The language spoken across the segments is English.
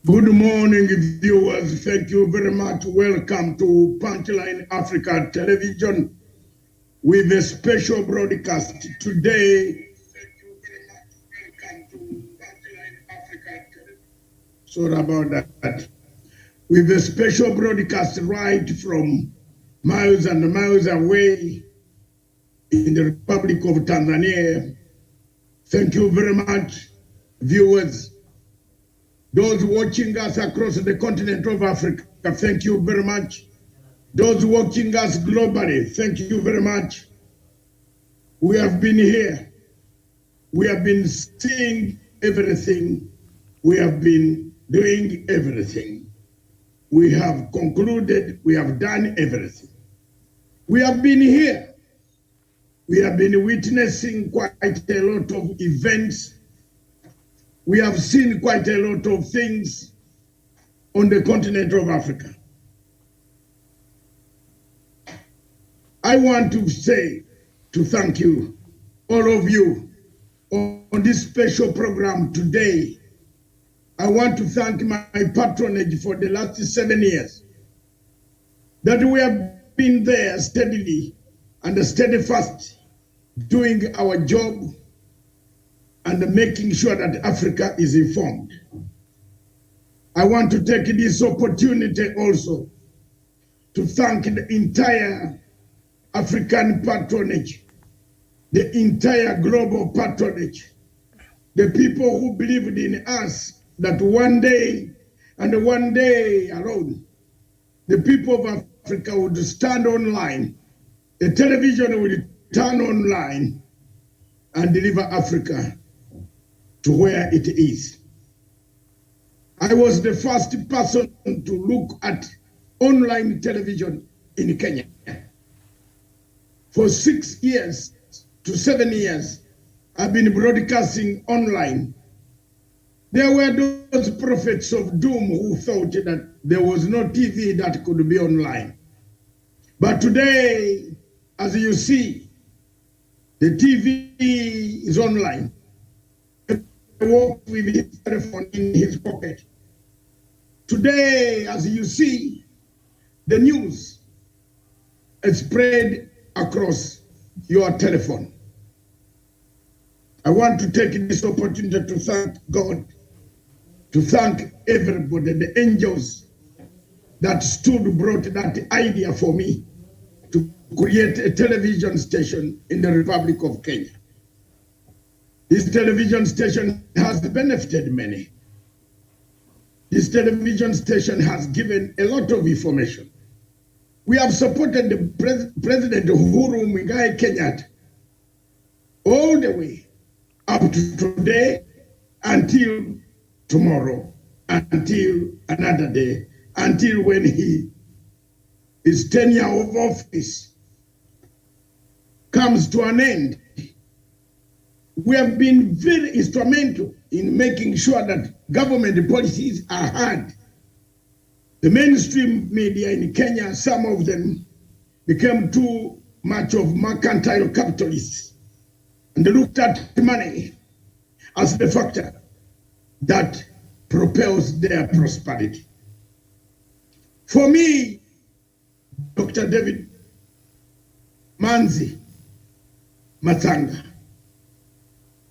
Good morning, viewers. Thank you very much. Welcome to Punchline Africa Television with a special broadcast today. Thank you very much. Welcome to Punchline Africa Television. Sorry about that. With a special broadcast right from miles and miles away in the Republic of Tanzania. Thank you very much, viewers. Those watching us across the continent of Africa, thank you very much. Those watching us globally, thank you very much. We have been here. We have been seeing everything. We have been doing everything. We have concluded, we have done everything. We have been here. We have been witnessing quite a lot of events. We have seen quite a lot of things on the continent of Africa. I want to thank you, all of you, on this special program today. I want to thank my patronage for the last 7 years, that we have been there steadily and steadfast doing our job and making sure that Africa is informed. I want to take this opportunity also to thank the entire African patronage, the entire global patronage, the people who believed in us that one day and one day alone, the people of Africa would stand online, the television would turn online and deliver Africa to where it is. I was the first person to look at online television in Kenya. For 6 years to 7 years, I've been broadcasting online. There were those prophets of doom who thought that there was no TV that could be online. But today, as you see, the TV is online. Walk with his telephone in his pocket. Today, as you see, the news is spread across your telephone. I want to take this opportunity to thank God, to thank everybody, the angels that brought that idea for me to create a television station in the Republic of Kenya. This television station has benefited many. This television station has given a lot of information. We have supported the President Uhuru Muigai Kenyatta all the way up to today, until tomorrow, until another day, until when his tenure of office comes to an end. We have been very instrumental in making sure that government policies are heard. The mainstream media in Kenya, some of them became too much of mercantile capitalists, and they looked at money as the factor that propels their prosperity. For me, Dr. David Mazi Matsanga,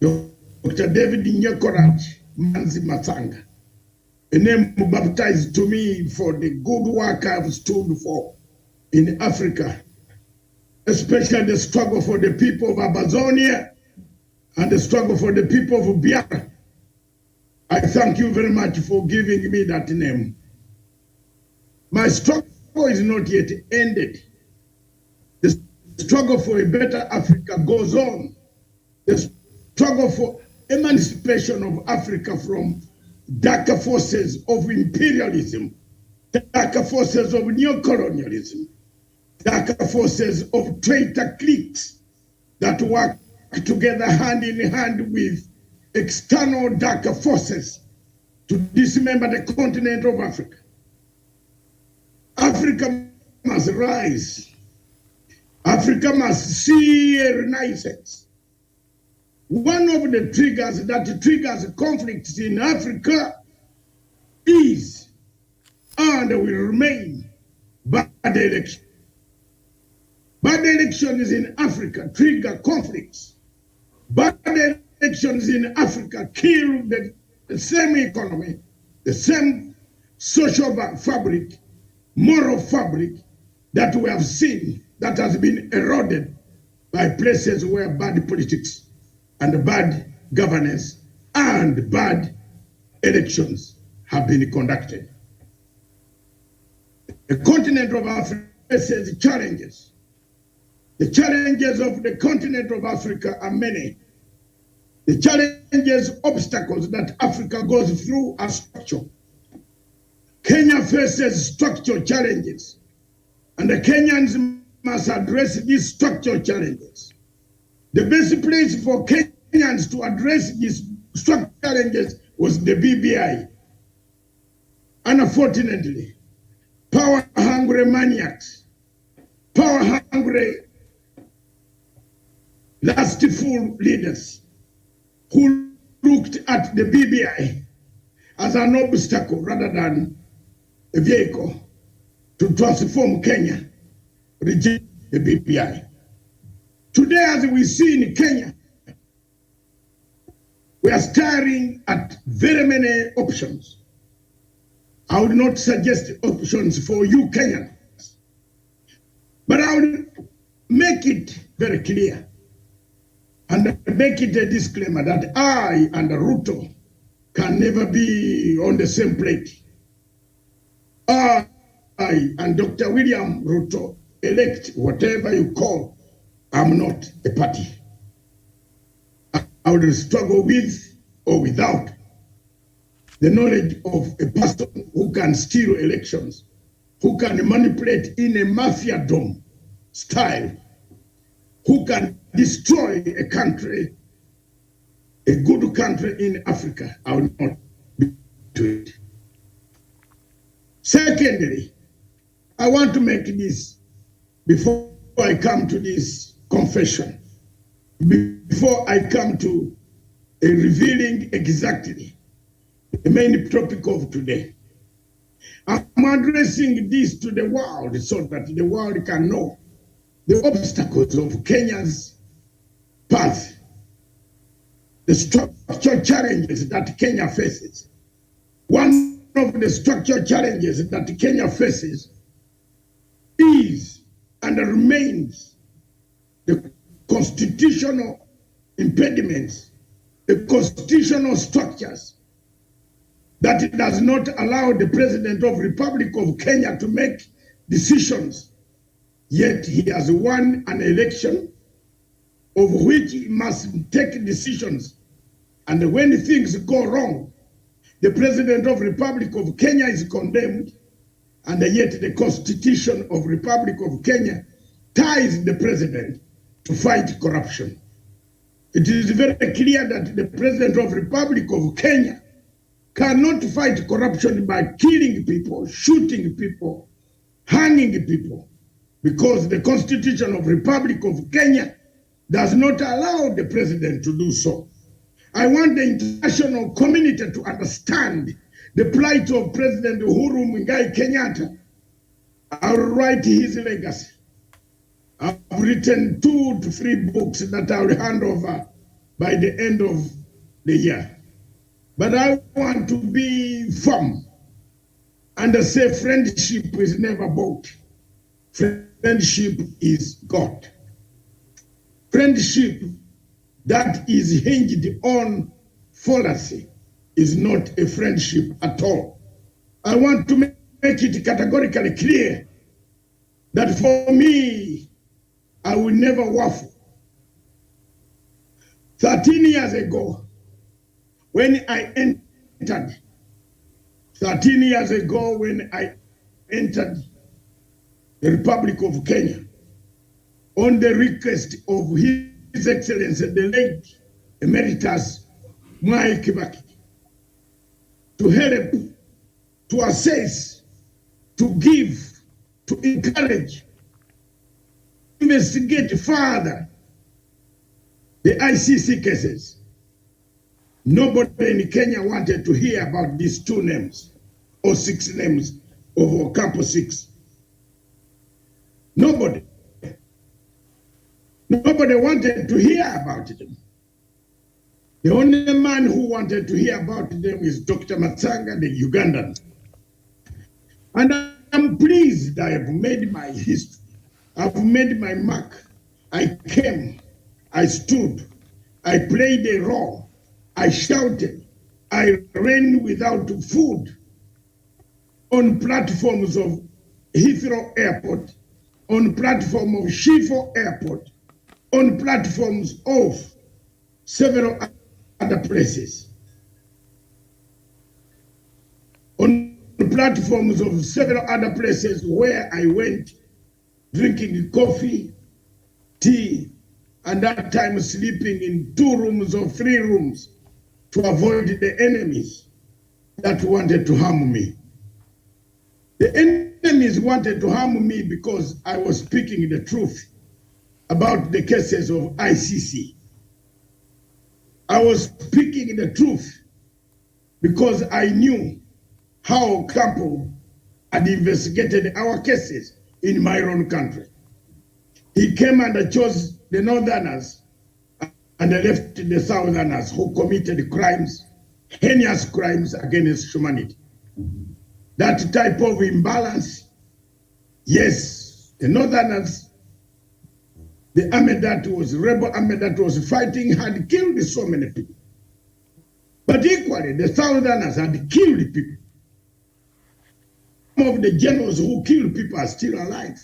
Dr. David Mazi Matsanga, a name baptized to me for the good work I've stood for in Africa, especially the struggle for the people of Amazonia and the struggle for the people of Biafra. I thank you very much for giving me that name. My struggle is not yet ended. The struggle for a better Africa goes on. The struggle for emancipation of Africa from darker forces of imperialism, darker forces of neocolonialism, darker forces of traitor cliques that work together hand in hand with external darker forces to dismember the continent of Africa. Africa must rise. Africa must see a renaissance. One of the triggers that triggers conflicts in Africa is and will remain bad election. Bad elections in Africa trigger conflicts. Bad elections in Africa kill the same economy, the same social fabric, moral fabric that we have seen that has been eroded by places where bad politics and bad governance and bad elections have been conducted. The continent of Africa faces challenges. The challenges of the continent of Africa are many. The challenges, obstacles that Africa goes through are structural. Kenya faces structural challenges, and the Kenyans must address these structural challenges. The best place for Kenyans to address these structural challenges was the BBI. Unfortunately, power-hungry maniacs, power-hungry, lustful leaders who looked at the BBI as an obstacle rather than a vehicle to transform Kenya, reject the BBI. Today, as we see in Kenya, we are staring at very many options. I would not suggest options for you Kenyans, but I would make it very clear and make it a disclaimer that I and Ruto can never be on the same plate. I and Dr. William Ruto, elect, whatever you call, I'm not a party. I would struggle with or without the knowledge of a person who can steal elections, who can manipulate in a mafia-dom style, who can destroy a country, a good country in Africa. I will not be to it. Secondly, I want to make this, before I come to this confession, before I come to a revealing exactly the main topic of today, I'm addressing this to the world so that the world can know the obstacles of Kenya's path, the structural challenges that Kenya faces. One of the structural challenges that Kenya faces is and remains the constitutional impediments, the constitutional structures that does not allow the President of the Republic of Kenya to make decisions. Yet he has won an election of which he must take decisions. And when things go wrong, the President of the Republic of Kenya is condemned, and yet the Constitution of the Republic of Kenya ties the President to fight corruption. It is very clear that the President of the Republic of Kenya cannot fight corruption by killing people, shooting people, hanging people, because the Constitution of the Republic of Kenya does not allow the President to do so. I want the international community to understand the plight of President Uhuru Muigai Kenyatta. I'll write his legacy. I've written 2 to 3 books that I'll hand over by the end of the year. But I want to be firm and say friendship is never bought. Friendship is God. Friendship that is hinged on fallacy is not a friendship at all. I want to make it categorically clear that for me, I will never waffle. 13 years ago, when I entered, 13 years ago when I entered the Republic of Kenya, on the request of His Excellency, the late Emeritus Mwai Kibaki, to help, to assess, to give, to encourage, investigate further the ICC cases. Nobody in Kenya wanted to hear about these 2 names. or 6 names of Campo 6. Nobody wanted to hear about them. The only man who wanted to hear about them is Dr. Matsanga, the Ugandan. And I'm pleased I have made my history. I've made my mark. I came, I stood, I played a role, I shouted, I ran without food on platforms of Heathrow Airport, on platform of Schiphol Airport, on platforms of several other places, on platforms of several other places where I went drinking coffee, tea, and that time sleeping in 2 rooms or 3 rooms to avoid the enemies that wanted to harm me. The enemies wanted to harm me because I was speaking the truth about the cases of ICC. I was speaking the truth because I knew how Campo had investigated our cases in my own country. He came and chose the Northerners and left the Southerners who committed crimes, heinous crimes against humanity. That type of imbalance, yes, the Northerners, the army that was, rebel army that was fighting had killed so many people. But equally, the Southerners had killed people. Some of the generals who killed people are still alive.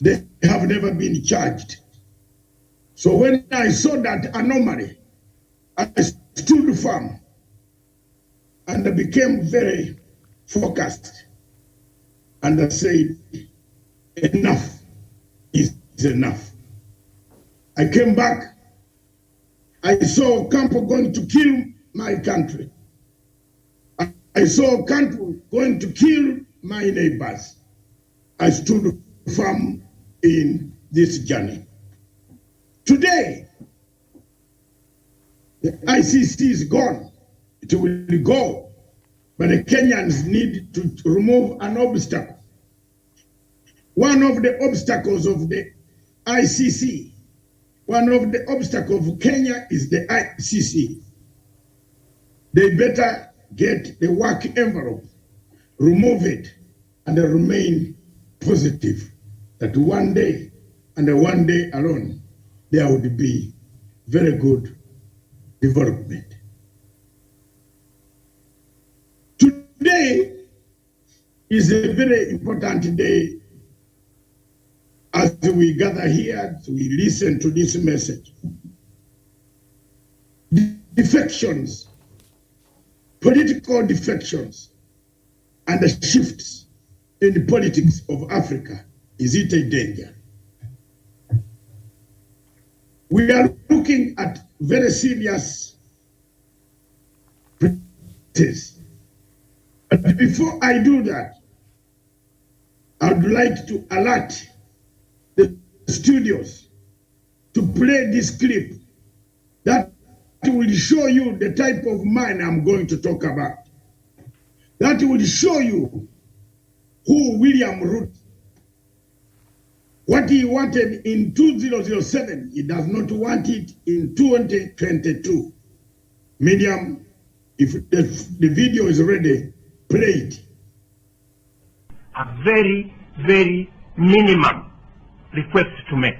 They have never been charged. So when I saw that anomaly, I stood firm and I became very focused. And I said, enough is enough. I came back. I saw Campo going to kill my country. I saw Campo going to kill my neighbors. I stood firm in this journey. Today, the ICC is gone. It will go. But the Kenyans need to remove an obstacle. One of the obstacles of the ICC, one of the obstacles of Kenya is the ICC. They better get the work envelope, remove it, and remain positive that one day, and one day alone, there would be very good development. Today is a very important day as we gather here, we listen to this message. Defections, political defections, and the shifts in the politics of Africa, is it a danger? We are looking at very serious practices. But before I do that, I would like to alert the studios to play this clip that will show you the type of man I'm going to talk about. That will show you who William Ruto, what he wanted in 2007, he does not want it in 2022. Medium, if the video is ready, play it. A very, very minimum request to make.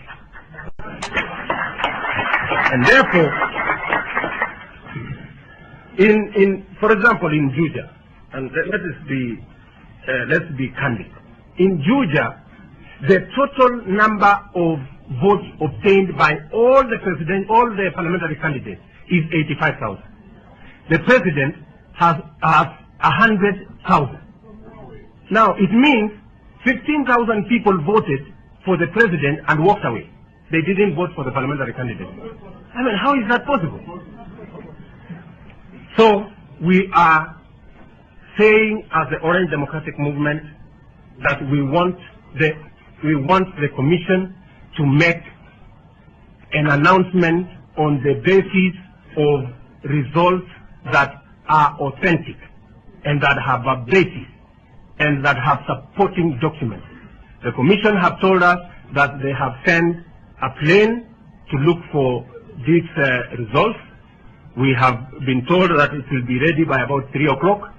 And therefore, for example, in Juja, and let's be candid. In Juja, the total number of votes obtained by all the parliamentary candidates is 85,000. The president has 100,000. Now, it means 15,000 people voted for the president and walked away. They didn't vote for the parliamentary candidate. I mean, how is that possible? So, we are saying as the Orange Democratic Movement that we want the Commission to make an announcement on the basis of results that are authentic. and that have a basis and that have supporting documents. The Commission have told us that they have sent a plane to look for these results. We have been told that it will be ready by about 3 o'clock.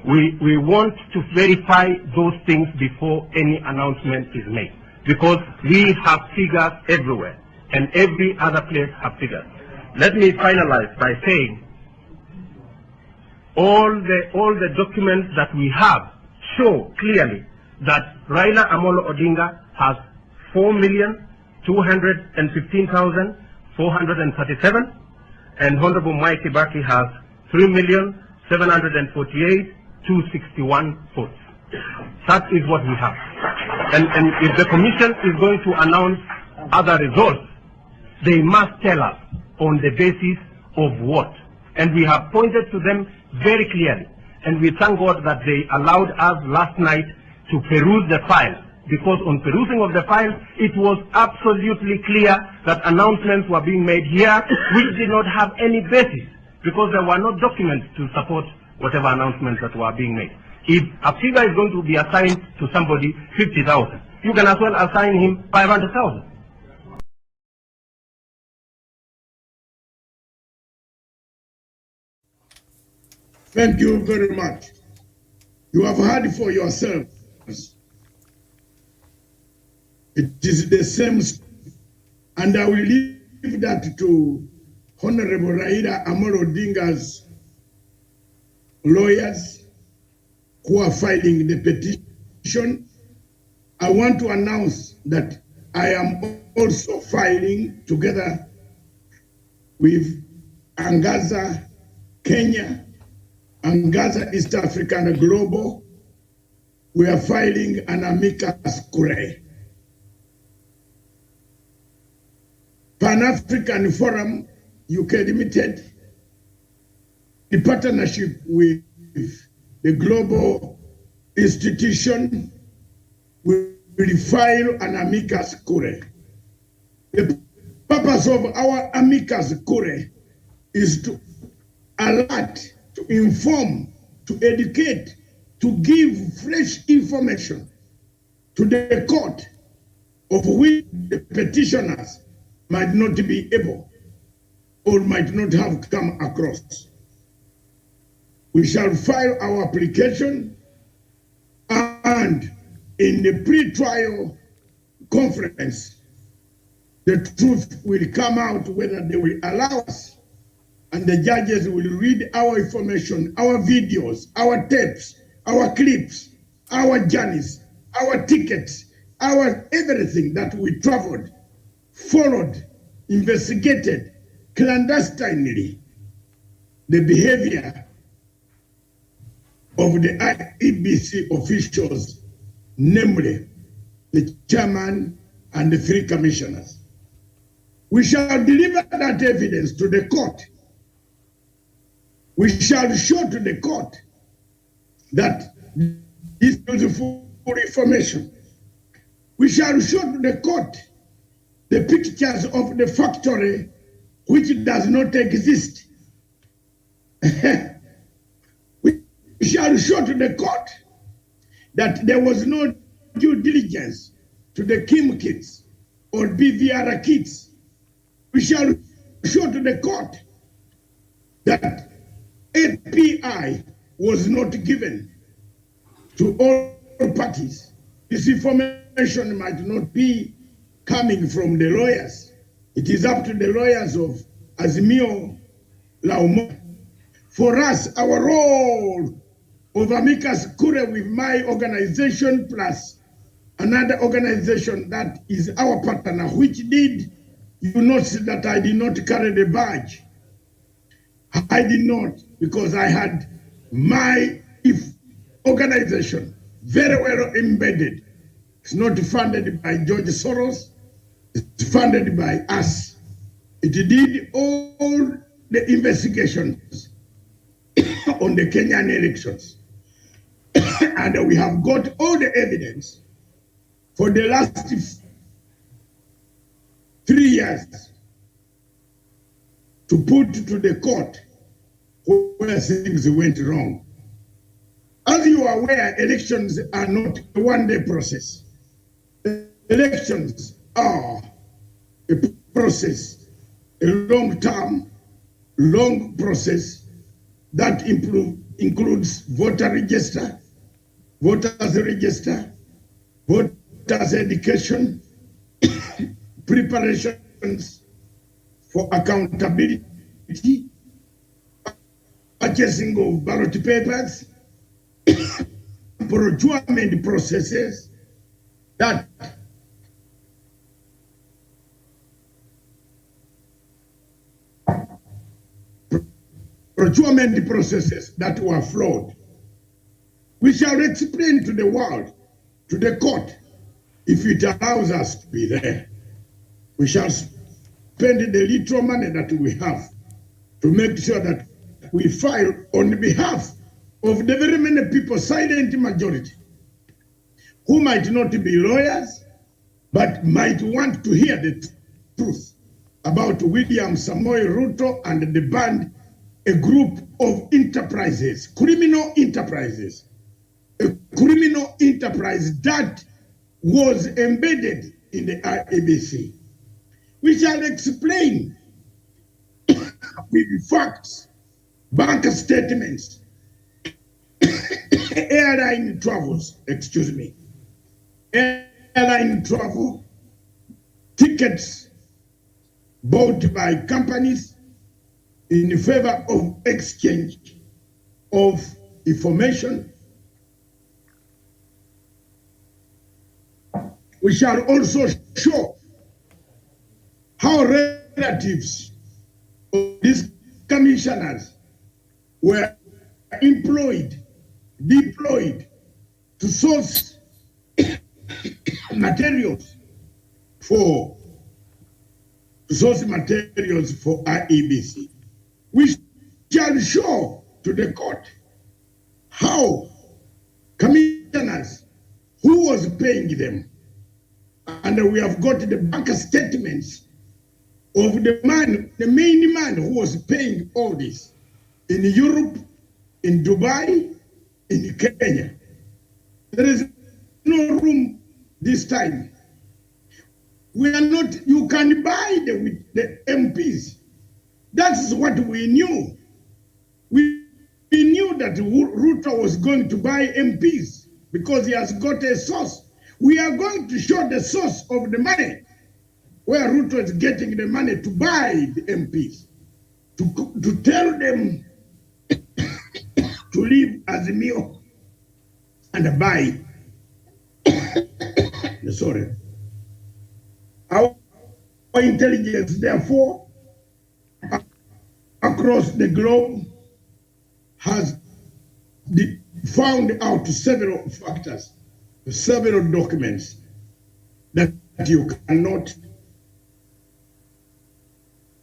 We want to verify those things before any announcement is made, because we have figures everywhere and every other place have figures. Let me finalize by saying all the documents that we have show clearly that Raila Amolo Odinga has 4,215,437 and Honorable Mike Kibaki has 3,748,261 votes. That is what we have. And if the Commission is going to announce other results, they must tell us on the basis of what. And we have pointed to them very clearly. And we thank God that they allowed us last night to peruse the file, because on perusing of the file, it was absolutely clear that announcements were being made here which did not have any basis, because there were no documents to support whatever announcements that were being made. If a figure is going to be assigned to somebody 50,000, you can as well assign him 500,000. Thank you very much. You have heard for yourselves. It is the same, and I will leave that to Honorable Raila Amolo Odinga's lawyers who are filing the petition. I want to announce that I am also filing together with Angaza Kenya, Angaza East Africa and Global. We are filing an amicus curiae. Pan-African Forum, UK Limited, in partnership with the Global Institution, will file an amicus curiae. The purpose of our amicus curiae is to alert, to inform, to educate, to give fresh information to the court of which the petitioners might not be able or might not have come across. We shall file our application, and in the pre-trial conference, the truth will come out whether they will allow us, and the judges will read our information, our videos, our tapes, our clips, our journeys, our tickets, our everything that we traveled, followed, investigated clandestinely, the behavior of the IEBC officials, namely the chairman and the 3 commissioners. We shall deliver that evidence to the court. We shall show to the court that this is full information. We shall show to the court the pictures of the factory which does not exist. We shall show to the court that there was no due diligence to the Kim kits or BVR kits. We shall show to the court that API was not given to all parties. This information might not be coming from the lawyers. It is up to the lawyers of Azimio Laumo. For us, our role of amicus curiae with my organization plus another organization that is our partner, which did, you notice that I did not carry the badge. I did not, because I had my organization very well embedded. It's not funded by George Soros, it's funded by us. It did all the investigations on the Kenyan elections. And we have got all the evidence for the last 3 years to put to the court where things went wrong. As you are aware, elections are not a one-day process. Elections are a process, a long-term, long process that includes voter register, voters register, voters education, preparations for accountability, purchasing of ballot papers, procurement processes that were flawed. We shall explain to the world, to the court, if it allows us to be there. We shall spend the little money that we have to make sure that we file on behalf of the very many people, silent majority, who might not be lawyers, but might want to hear the truth about William Samoei Ruto and the band, a group of enterprises, criminal enterprises, a criminal enterprise that was embedded in the IEBC. We shall explain with facts, bank statements, airline travels, airline travel, tickets bought by companies in favor of exchange of information. We shall also show how relatives of these commissioners were employed, deployed to source materials for IEBC. We shall show to the court how commissioners, who was paying them, and we have got the bank statements of the main man who was paying all this in Europe, in Dubai, in Kenya. There is no room this time. We are not, you can buy the MPs. That's what we knew. We knew that Ruto was going to buy MPs because he has got a source. We are going to show the source of the money, where Ruto is getting the money to buy the MPs, to tell them to leave Azimio and buy. Sorry. Our intelligence, therefore, across the globe has found out several factors, several documents that you cannot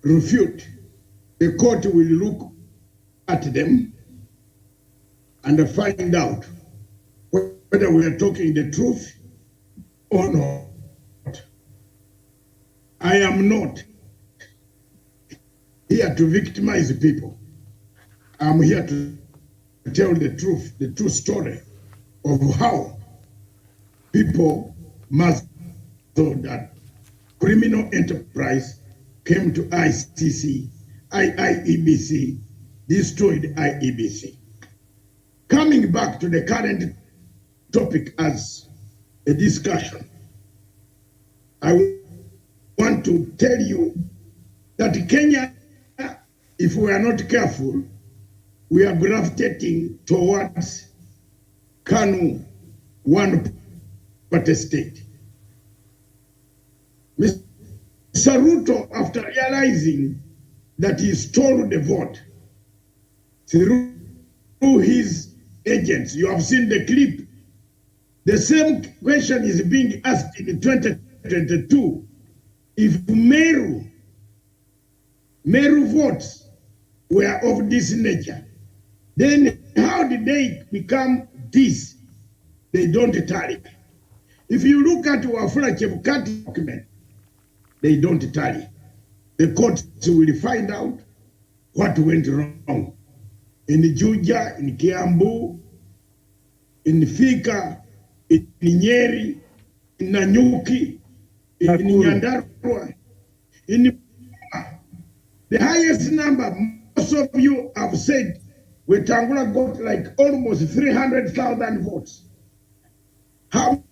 refute. The court will look at them and find out whether we are talking the truth or not. I am not here to victimize people. I'm here to tell the true story of how people must know that criminal enterprise came to IEBC, destroyed IEBC. Coming back to the current topic as a discussion, I want to tell you that Kenya, if we are not careful, we are gravitating towards KANU one-party state. Mr. Ruto, after realizing that he stole the vote through his agents, you have seen the clip, the same question is being asked in 2022. If Meru votes were of this nature, then how did they become this? They don't tally. If you look at Wafula Chebukati document, they don't tally. The courts will find out what went wrong in Juja, in Kiambu, in Thika, in Nyeri, in Nanyuki, in Nyandarua, in the highest number. Most of you have said Wetangula got like almost 300,000 votes. How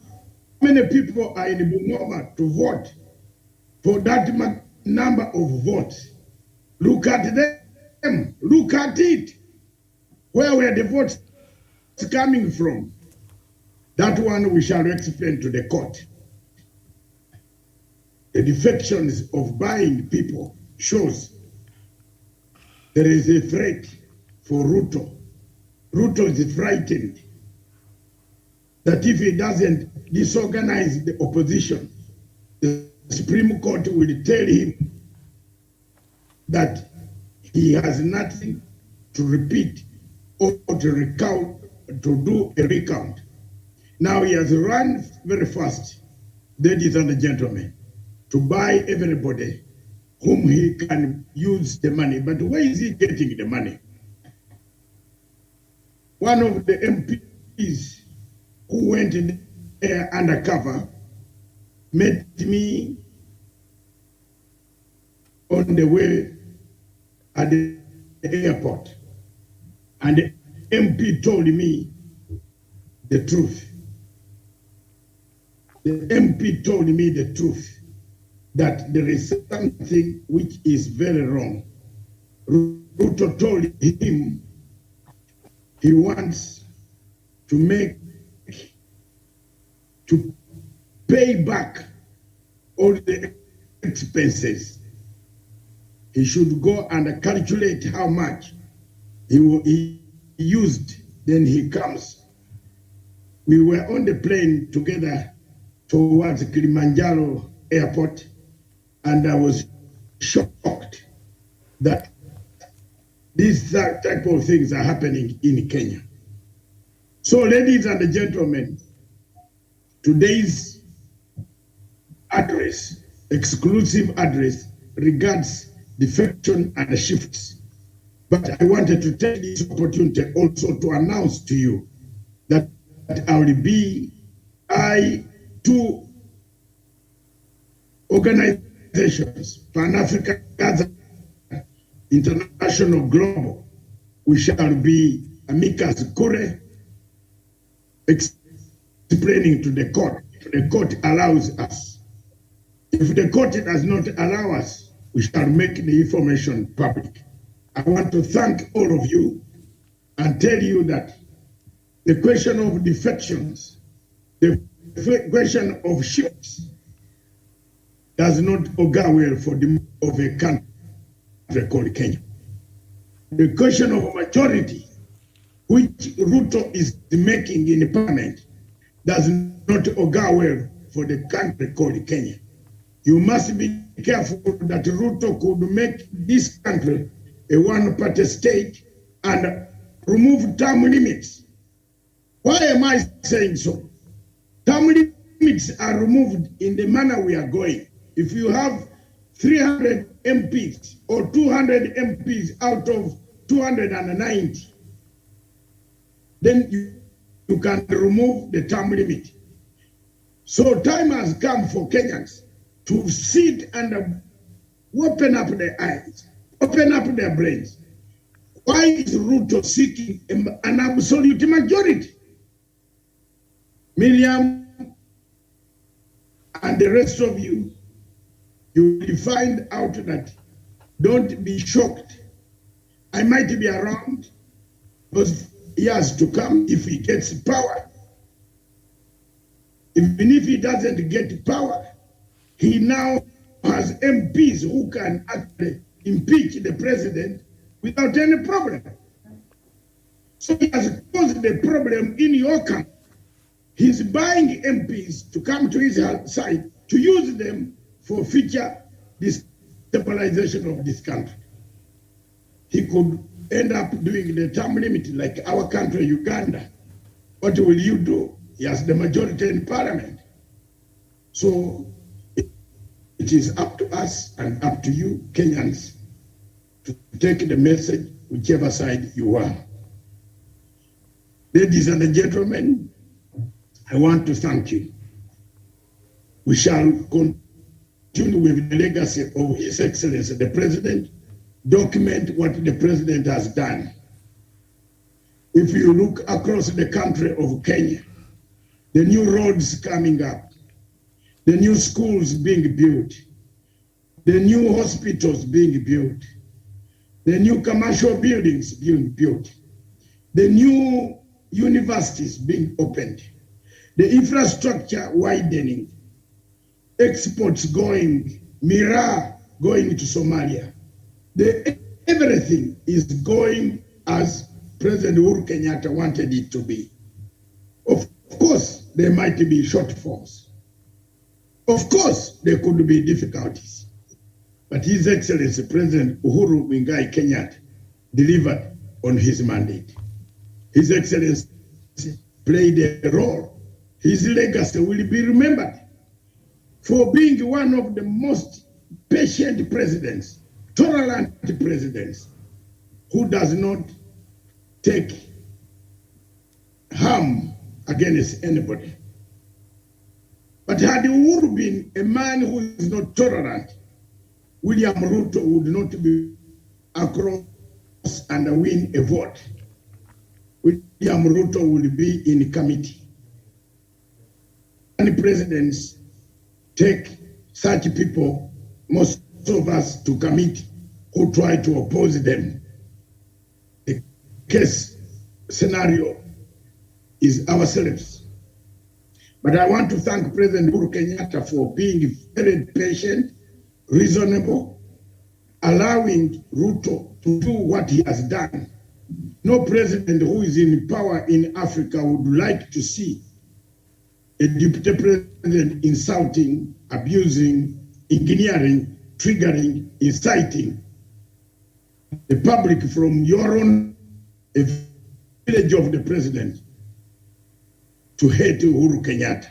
many people are in Bungoma to vote for that number of votes? Look at them. Look at it. Where were the votes coming from? That one we shall explain to the court. The defections of buying people shows there is a threat for Ruto. Ruto is frightened that if he doesn't disorganize the opposition, the Supreme Court will tell him that he has nothing to repeat or to recount, to do a recount. Now he has run very fast, ladies and gentlemen, to buy everybody whom he can use the money. But where is he getting the money? One of the MPs who went in there undercover met me on the way at the airport. And the MP told me the truth. The MP told me the truth, that there is something which is very wrong. Ruto told him he wants to pay back all the expenses. He should go and calculate how much he used, then he comes. We were on the plane together towards Kilimanjaro airport, and I was shocked that these type of things are happening in Kenya. So, ladies and gentlemen, today's address, exclusive address, regards defection and shifts. But I wanted to take this opportunity also to announce to you that I will be two organizations, Pan-African, International, Global. We shall be amicus curiae, explaining to the court, if the court allows us. If the court does not allow us, we shall make the information public. I want to thank all of you and tell you that the question of defections, the question of shifts, does not augur well for the of a country called Kenya. The question of majority, which Ruto is making in parliament, does not augur well for the country called Kenya. You must be careful that Ruto could make this country a one-party state and remove term limits. Why am I saying so? Term limits are removed in the manner we are going. If you have 300 MPs or 200 MPs out of 290, then you can remove the term limit. So time has come for Kenyans to sit and open up their eyes, open up their brains. Why is Ruto seeking an absolute majority? Miriam and the rest of you, you will find out that don't be shocked. I might be around because he has to come if he gets power. Even if he doesn't get power, he now has MPs who can actually impeach the president without any problem. So he has caused the problem in your country. He's buying MPs to come to his side to use them for future destabilization of this country. He could end up doing the term limit like our country, Uganda. What will you do? He has the majority in parliament. So it is up to us and up to you, Kenyans, to take the message whichever side you are. Ladies and gentlemen, I want to thank you. We shall continue with the legacy of His Excellency the President, document what the President has done. If you look across the country of Kenya, the new roads coming up, the new schools being built, the new hospitals being built, the new commercial buildings being built, the new universities being opened, the infrastructure widening, exports going, Miraa going to Somalia. Everything is going as President Uhuru Kenyatta wanted it to be. Of course, there might be shortfalls. Of course, there could be difficulties. But His Excellency President Uhuru Muigai Kenyatta delivered on his mandate. His Excellency played a role. His legacy will be remembered for being one of the most patient presidents, tolerant presidents, who does not take harm against anybody. But had Uhuru been a man who is not tolerant, William Ruto would not be across and win a vote. William Ruto would be in committee. And presidents take such people, most of us, to committee who try to oppose them. The case scenario is ourselves. But I want to thank President Uhuru Kenyatta for being very patient, reasonable, allowing Ruto to do what he has done. No president who is in power in Africa would like to see a deputy president insulting, abusing, engineering, triggering, inciting the public from your own village of the president to hate Uhuru Kenyatta.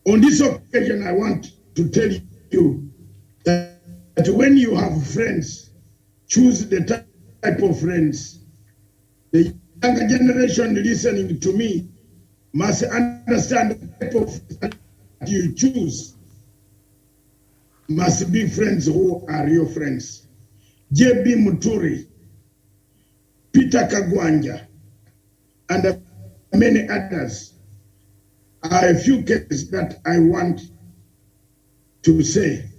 On this occasion, I want to tell you that when you have friends, choose the type of friends. The younger generation listening to me must understand the type of friends that you choose must be friends who are your friends. J.B. Muturi, Peter Kagwanja, and many others are a few cases that I want to say.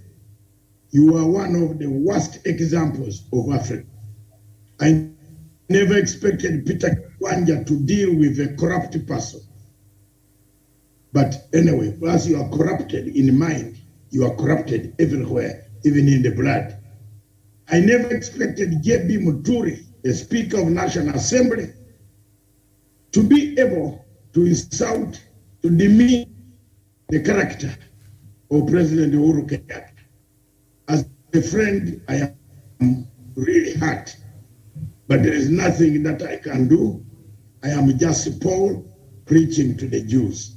You are one of the worst examples of Africa. I never expected Peter Kagwanja to deal with a corrupt person. But anyway, once you are corrupted in mind, you are corrupted everywhere, even in the blood. I never expected J.B. Muturi, the Speaker of National Assembly, to be able to insult, to demean the character of President Uhuru Kenyatta. As a friend, I am really hurt, but there is nothing that I can do. I am just Paul preaching to the Jews.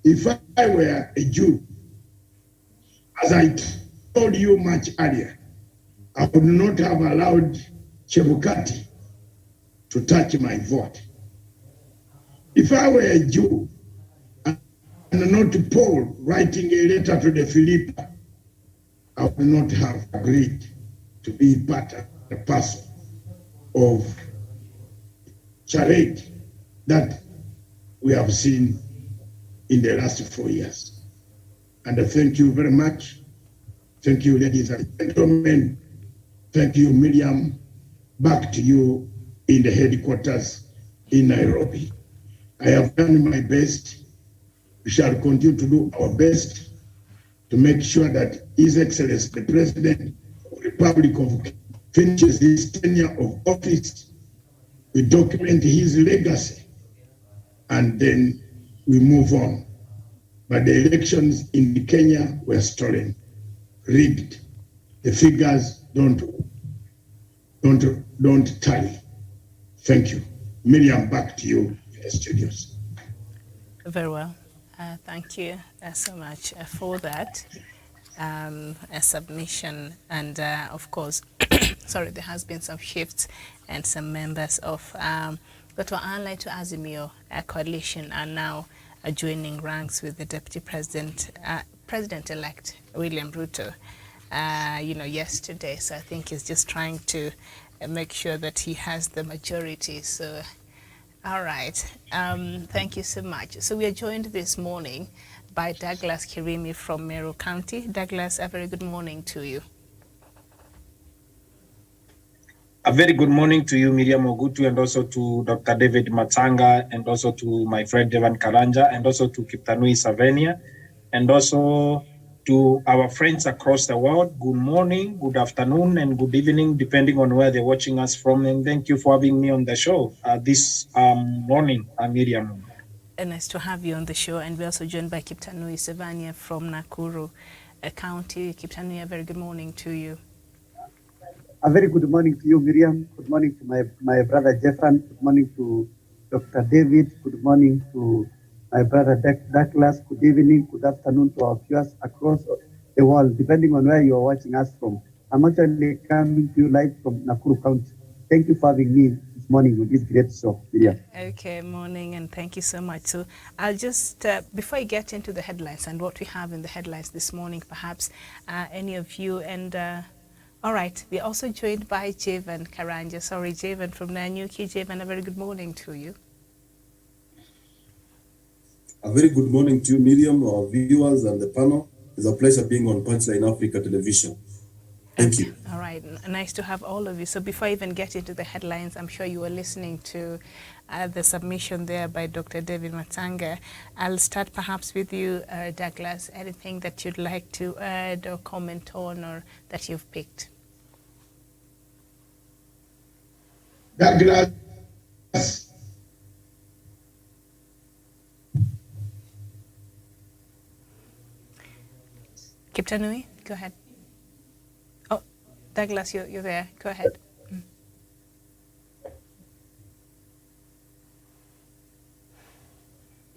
If I were a Jew, as I told you much earlier, I would not have allowed Chebukati to touch my vote. If I were a Jew, and not Paul writing a letter to the Philippians, I would not have agreed to be part of the person of charade that we have seen in the last 4 years. And thank you very much. Thank you, ladies and gentlemen. Thank you, Miriam. Back to you in the headquarters in Nairobi. I have done my best. We shall continue to do our best to make sure that His Excellency, the President of the Republic of Kenya, finishes his tenure of office. We document his legacy, and then we move on. But the elections in Kenya were stolen, rigged. The figures don't tally. Thank you. Miriam, back to you in the studios. Very well. Thank you so much for that submission. And of course, sorry, there has been some shifts and some members of But our ally to Azimio coalition are now joining ranks with the Deputy President, President-elect William Ruto, yesterday. So I think he's just trying to make sure that he has the majority. So, all right. Thank you so much. So we are joined this morning by Douglas Kirimi from Meru County. Douglas, a very good morning to you. A very good morning to you, Miriam Ogutu, and also to Dr. David Matsanga, and also to my friend Devan Karanja, and also to Kiptanui Savenia, and also to our friends across the world. Good morning, good afternoon, and good evening, depending on where they're watching us from. And thank you for having me on the show this morning, Miriam. Nice to have you on the show. And we're also joined by Kiptanui Savania from Nakuru County. Kiptanui, a very good morning to you. A very good morning to you, Miriam. Good morning to my brother Jeffran. Good morning to Dr. David. Good morning to my brother Douglas. Good evening, good afternoon to our viewers across the world, depending on where you are watching us from. I'm actually coming to you live from Nakuru County. Thank you for having me this morning with this great show, Miriam. Okay, morning, and thank you so much. So I'll just, before I get into the headlines and what we have in the headlines this morning, perhaps any of you and... all right, we're also joined by Javan Karanja. Sorry, Javan from Nanyuki. Javan, a very good morning to you. A very good morning to you, Miriam, our viewers and the panel. It's a pleasure being on Punchline Africa Television. Thank you. All right, nice to have all of you. So before I even get into the headlines, I'm sure you were listening to the submission there by Dr. David Matsanga. I'll start perhaps with you, Douglas. Anything that you'd like to add or comment on or that you've picked? Douglas. Kiptanui, go ahead. Oh, Douglas, you're there. Go ahead.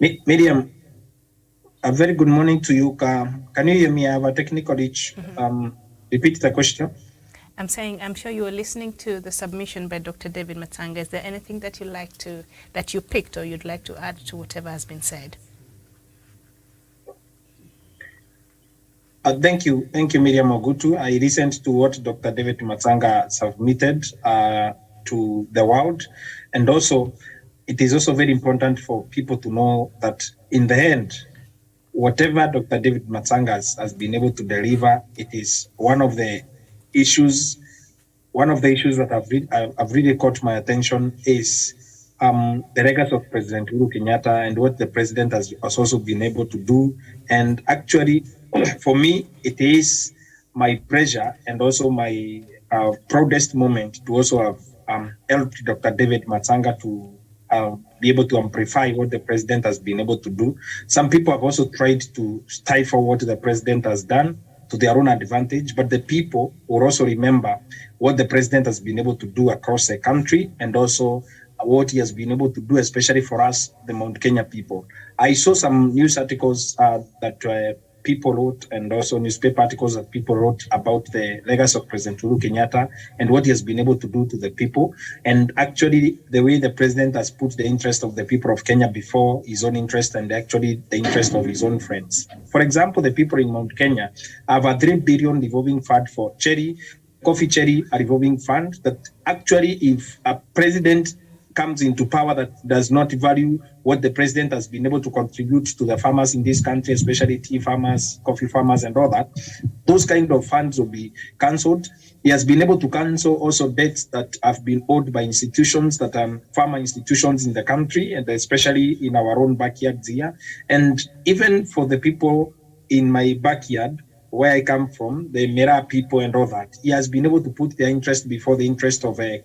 Miriam, a very good morning to you. Can you hear me? I have a technical glitch. Repeat the question. I'm saying, I'm sure you were listening to the submission by Dr. David Matsanga. Is there anything that that you picked or you'd like to add to whatever has been said? Thank you, Miriam Ogutu. I listened to what Dr. David Matsanga submitted to the world, and also it is also very important for people to know that in the end, whatever Dr. David Matsanga has been able to deliver, it is one of the issues that have really caught my attention is the legacy of President Uhuru Kenyatta and what the president has also been able to do. And actually, for me, it is my pleasure and also my proudest moment to also have helped Dr. David Matsanga to be able to amplify what the president has been able to do. Some people have also tried to stifle what the president has done to their own advantage, but the people will also remember what the president has been able to do across the country and also what he has been able to do, especially for us, the Mount Kenya people. I saw some news articles that people wrote and also newspaper articles that people wrote about the legacy of President Uhuru Kenyatta and what he has been able to do to the people. And actually, the way the president has put the interest of the people of Kenya before his own interest and actually the interest of his own friends. For example, the people in Mount Kenya have a 3 billion revolving fund for coffee cherry, a revolving fund that actually if a president comes into power that does not value what the president has been able to contribute to the farmers in this country, especially tea farmers, coffee farmers, and all that, those kind of funds will be cancelled. He has been able to cancel also debts that have been owed by institutions that are farmer institutions in the country, and especially in our own backyards here. And even for the people in my backyard, where I come from, the Mera people and all that, he has been able to put their interest before the interest of a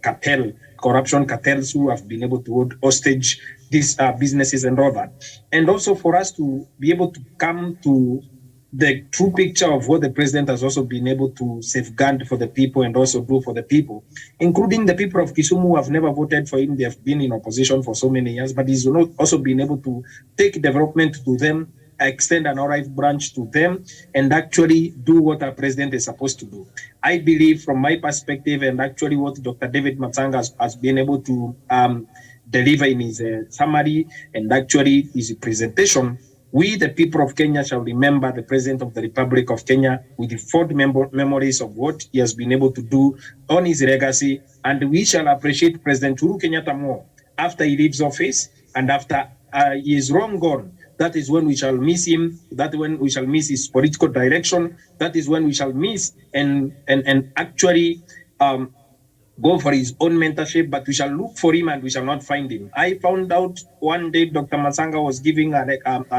corruption cartels who have been able to hold hostage these businesses and all that. And also for us to be able to come to the true picture of what the president has also been able to safeguard for the people and also do for the people, including the people of Kisumu who have never voted for him. They have been in opposition for so many years, but he's also been able to take development to them, extend an olive branch to them, and actually do what our president is supposed to do. I believe from my perspective, and actually what Dr. David Matsanga has been able to deliver in his summary and actually his presentation, we, the people of Kenya, shall remember the President of the Republic of Kenya with fond memories of what he has been able to do on his legacy, and we shall appreciate President Uhuru Kenyatta more after he leaves office and after he is long gone. That is when we shall miss him. That when we shall miss his political direction. That is when we shall miss and actually go for his own mentorship, but we shall look for him and we shall not find him. I found out one day Dr. Matsanga was giving a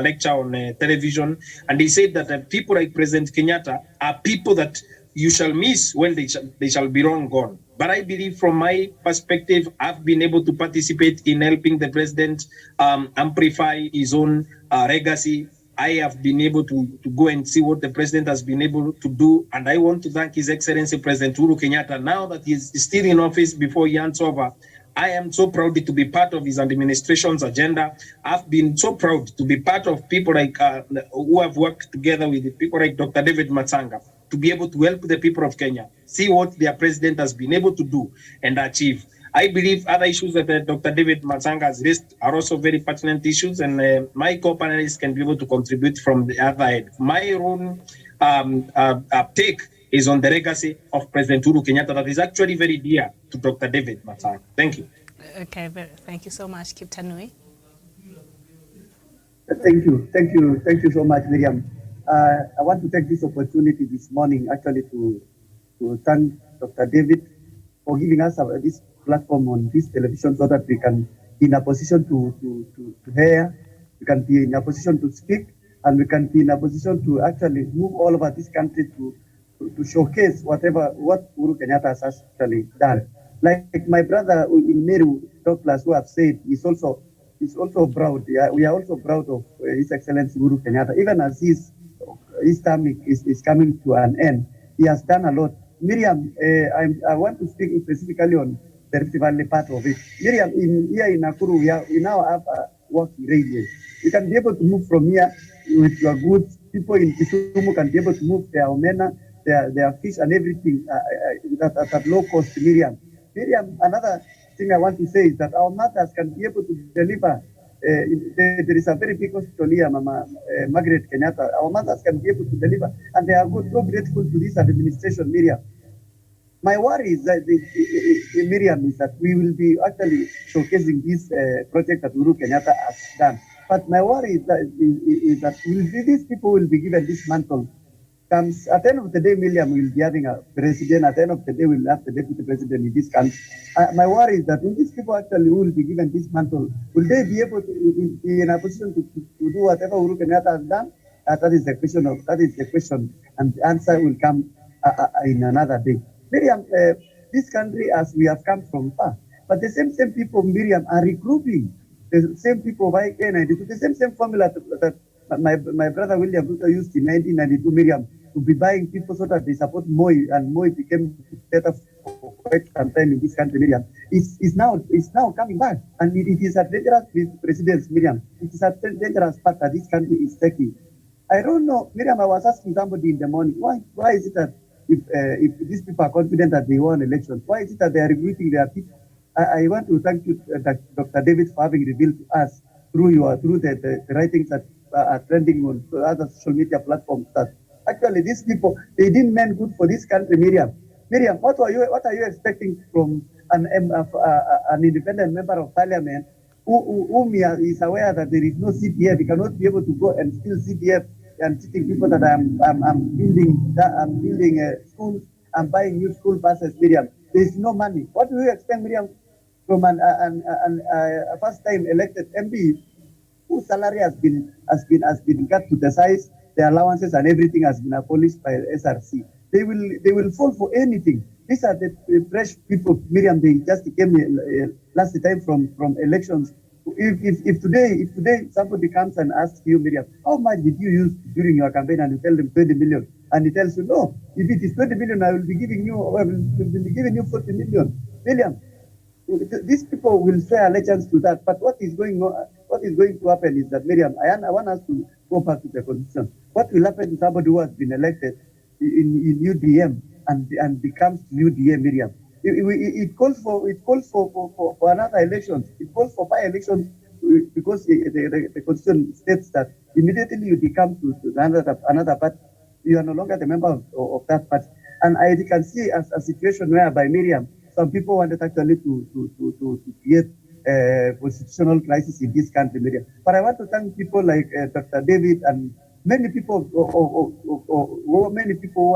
lecture on television, and he said that people like President Kenyatta are people that you shall miss when they shall be long gone. But I believe from my perspective, I've been able to participate in helping the president amplify his own legacy. I have been able to go and see what the president has been able to do. And I want to thank His Excellency President Uhuru Kenyatta. Now that he's still in office before he hands over, I am so proud to be part of his administration's agenda. I've been so proud to be part of people like who have worked together with people like Dr. David Matsanga to be able to help the people of Kenya see what their president has been able to do and achieve. I believe other issues that Dr. David Matsanga has raised are also very pertinent issues, and my co-panelists can be able to contribute from the other end. My own take is on the legacy of President Uhuru Kenyatta that is actually very dear to Dr. David Matsanga. Thank you. Okay, thank you so much, Kiptanui. Thank you so much, Miriam. I want to take this opportunity this morning actually to thank Dr. David for giving us this platform on this television so that we can be in a position to hear, we can be in a position to speak, and we can be in a position to actually move all over this country to showcase what Uhuru Kenyatta has actually done. Like my brother in Meru, Douglas, who have said, is also proud. Yeah, we are also proud of His Excellency Uhuru Kenyatta. Even as his term is coming to an end, he has done a lot. Miriam, I want to speak specifically on the Rift Valley part of it. Miriam, here in Nakuru, we now have a working radius. You can be able to move from here with your goods. People in Kisumu can be able to move their omena, their fish and everything at low cost. Miriam, another thing I want to say is that our mothers can be able to deliver. There is a very big hospital here, Mama Margaret Kenyatta. Our mothers can be able to deliver, and they are so grateful to this administration, Miriam. My worry is that, Miriam, is that we will be actually showcasing this project that Uhuru Kenyatta has done. But my worry is that these people will be given this mantle. Comes at the end of the day, Miriam will be having a president. At the end of the day, we'll have the deputy president in this country. My worry is that when these people actually will be given this mantle, will they be able to be in a position to do whatever Uhuru Kenyatta has done? That is the question, and the answer will come in another day. Miriam, this country, as we have come from far, but the same people, Miriam, are regrouping. The same people of IK92, the same formula that my brother William Ruto used in 1992, Miriam, to be buying people so that they support Moi, and Moi became better for quite some time in this country, Miriam. It's now coming back, and it is a dangerous precedence, Miriam. It is a dangerous path that this country is taking. I don't know, Miriam, I was asking somebody in the morning, why is it that if these people are confident that they won elections, why is it that they are recruiting their people? I want to thank you, Dr. David, for having revealed to us through the writings that are trending on other social media platforms that actually these people, they didn't mean good for this country, Miriam. Miriam, what are you expecting from an independent member of parliament whom is aware that there is no CPF? He cannot be able to go and steal CPF and teaching people that I'm building schools, I'm buying new school buses, Miriam. There is no money. What do you expect, Miriam, from a first-time elected MP whose salary has been cut to the size, the allowances and everything has been abolished by SRC? They will fall for anything. These are the fresh people, Miriam. They just came last time from elections. If today somebody comes and asks you, Miriam, how much did you use during your campaign, and you tell them 20 million, and he tells you, no, if it is 20 million, I will be giving you 40 million. Miriam, these people will swear allegiance to that. But what is going to happen is that, Miriam, I want us to go back to the constitution. What will happen to somebody who has been elected in UDM and becomes UDA, Miriam? it calls for another election. It calls for by-election because the constitution states that immediately you become to another party, you are no longer the member of that party. And I can see a situation whereby Miriam, some people wanted actually to create a constitutional crisis in this country, Miriam. But I want to thank people like Dr. David and many people, many people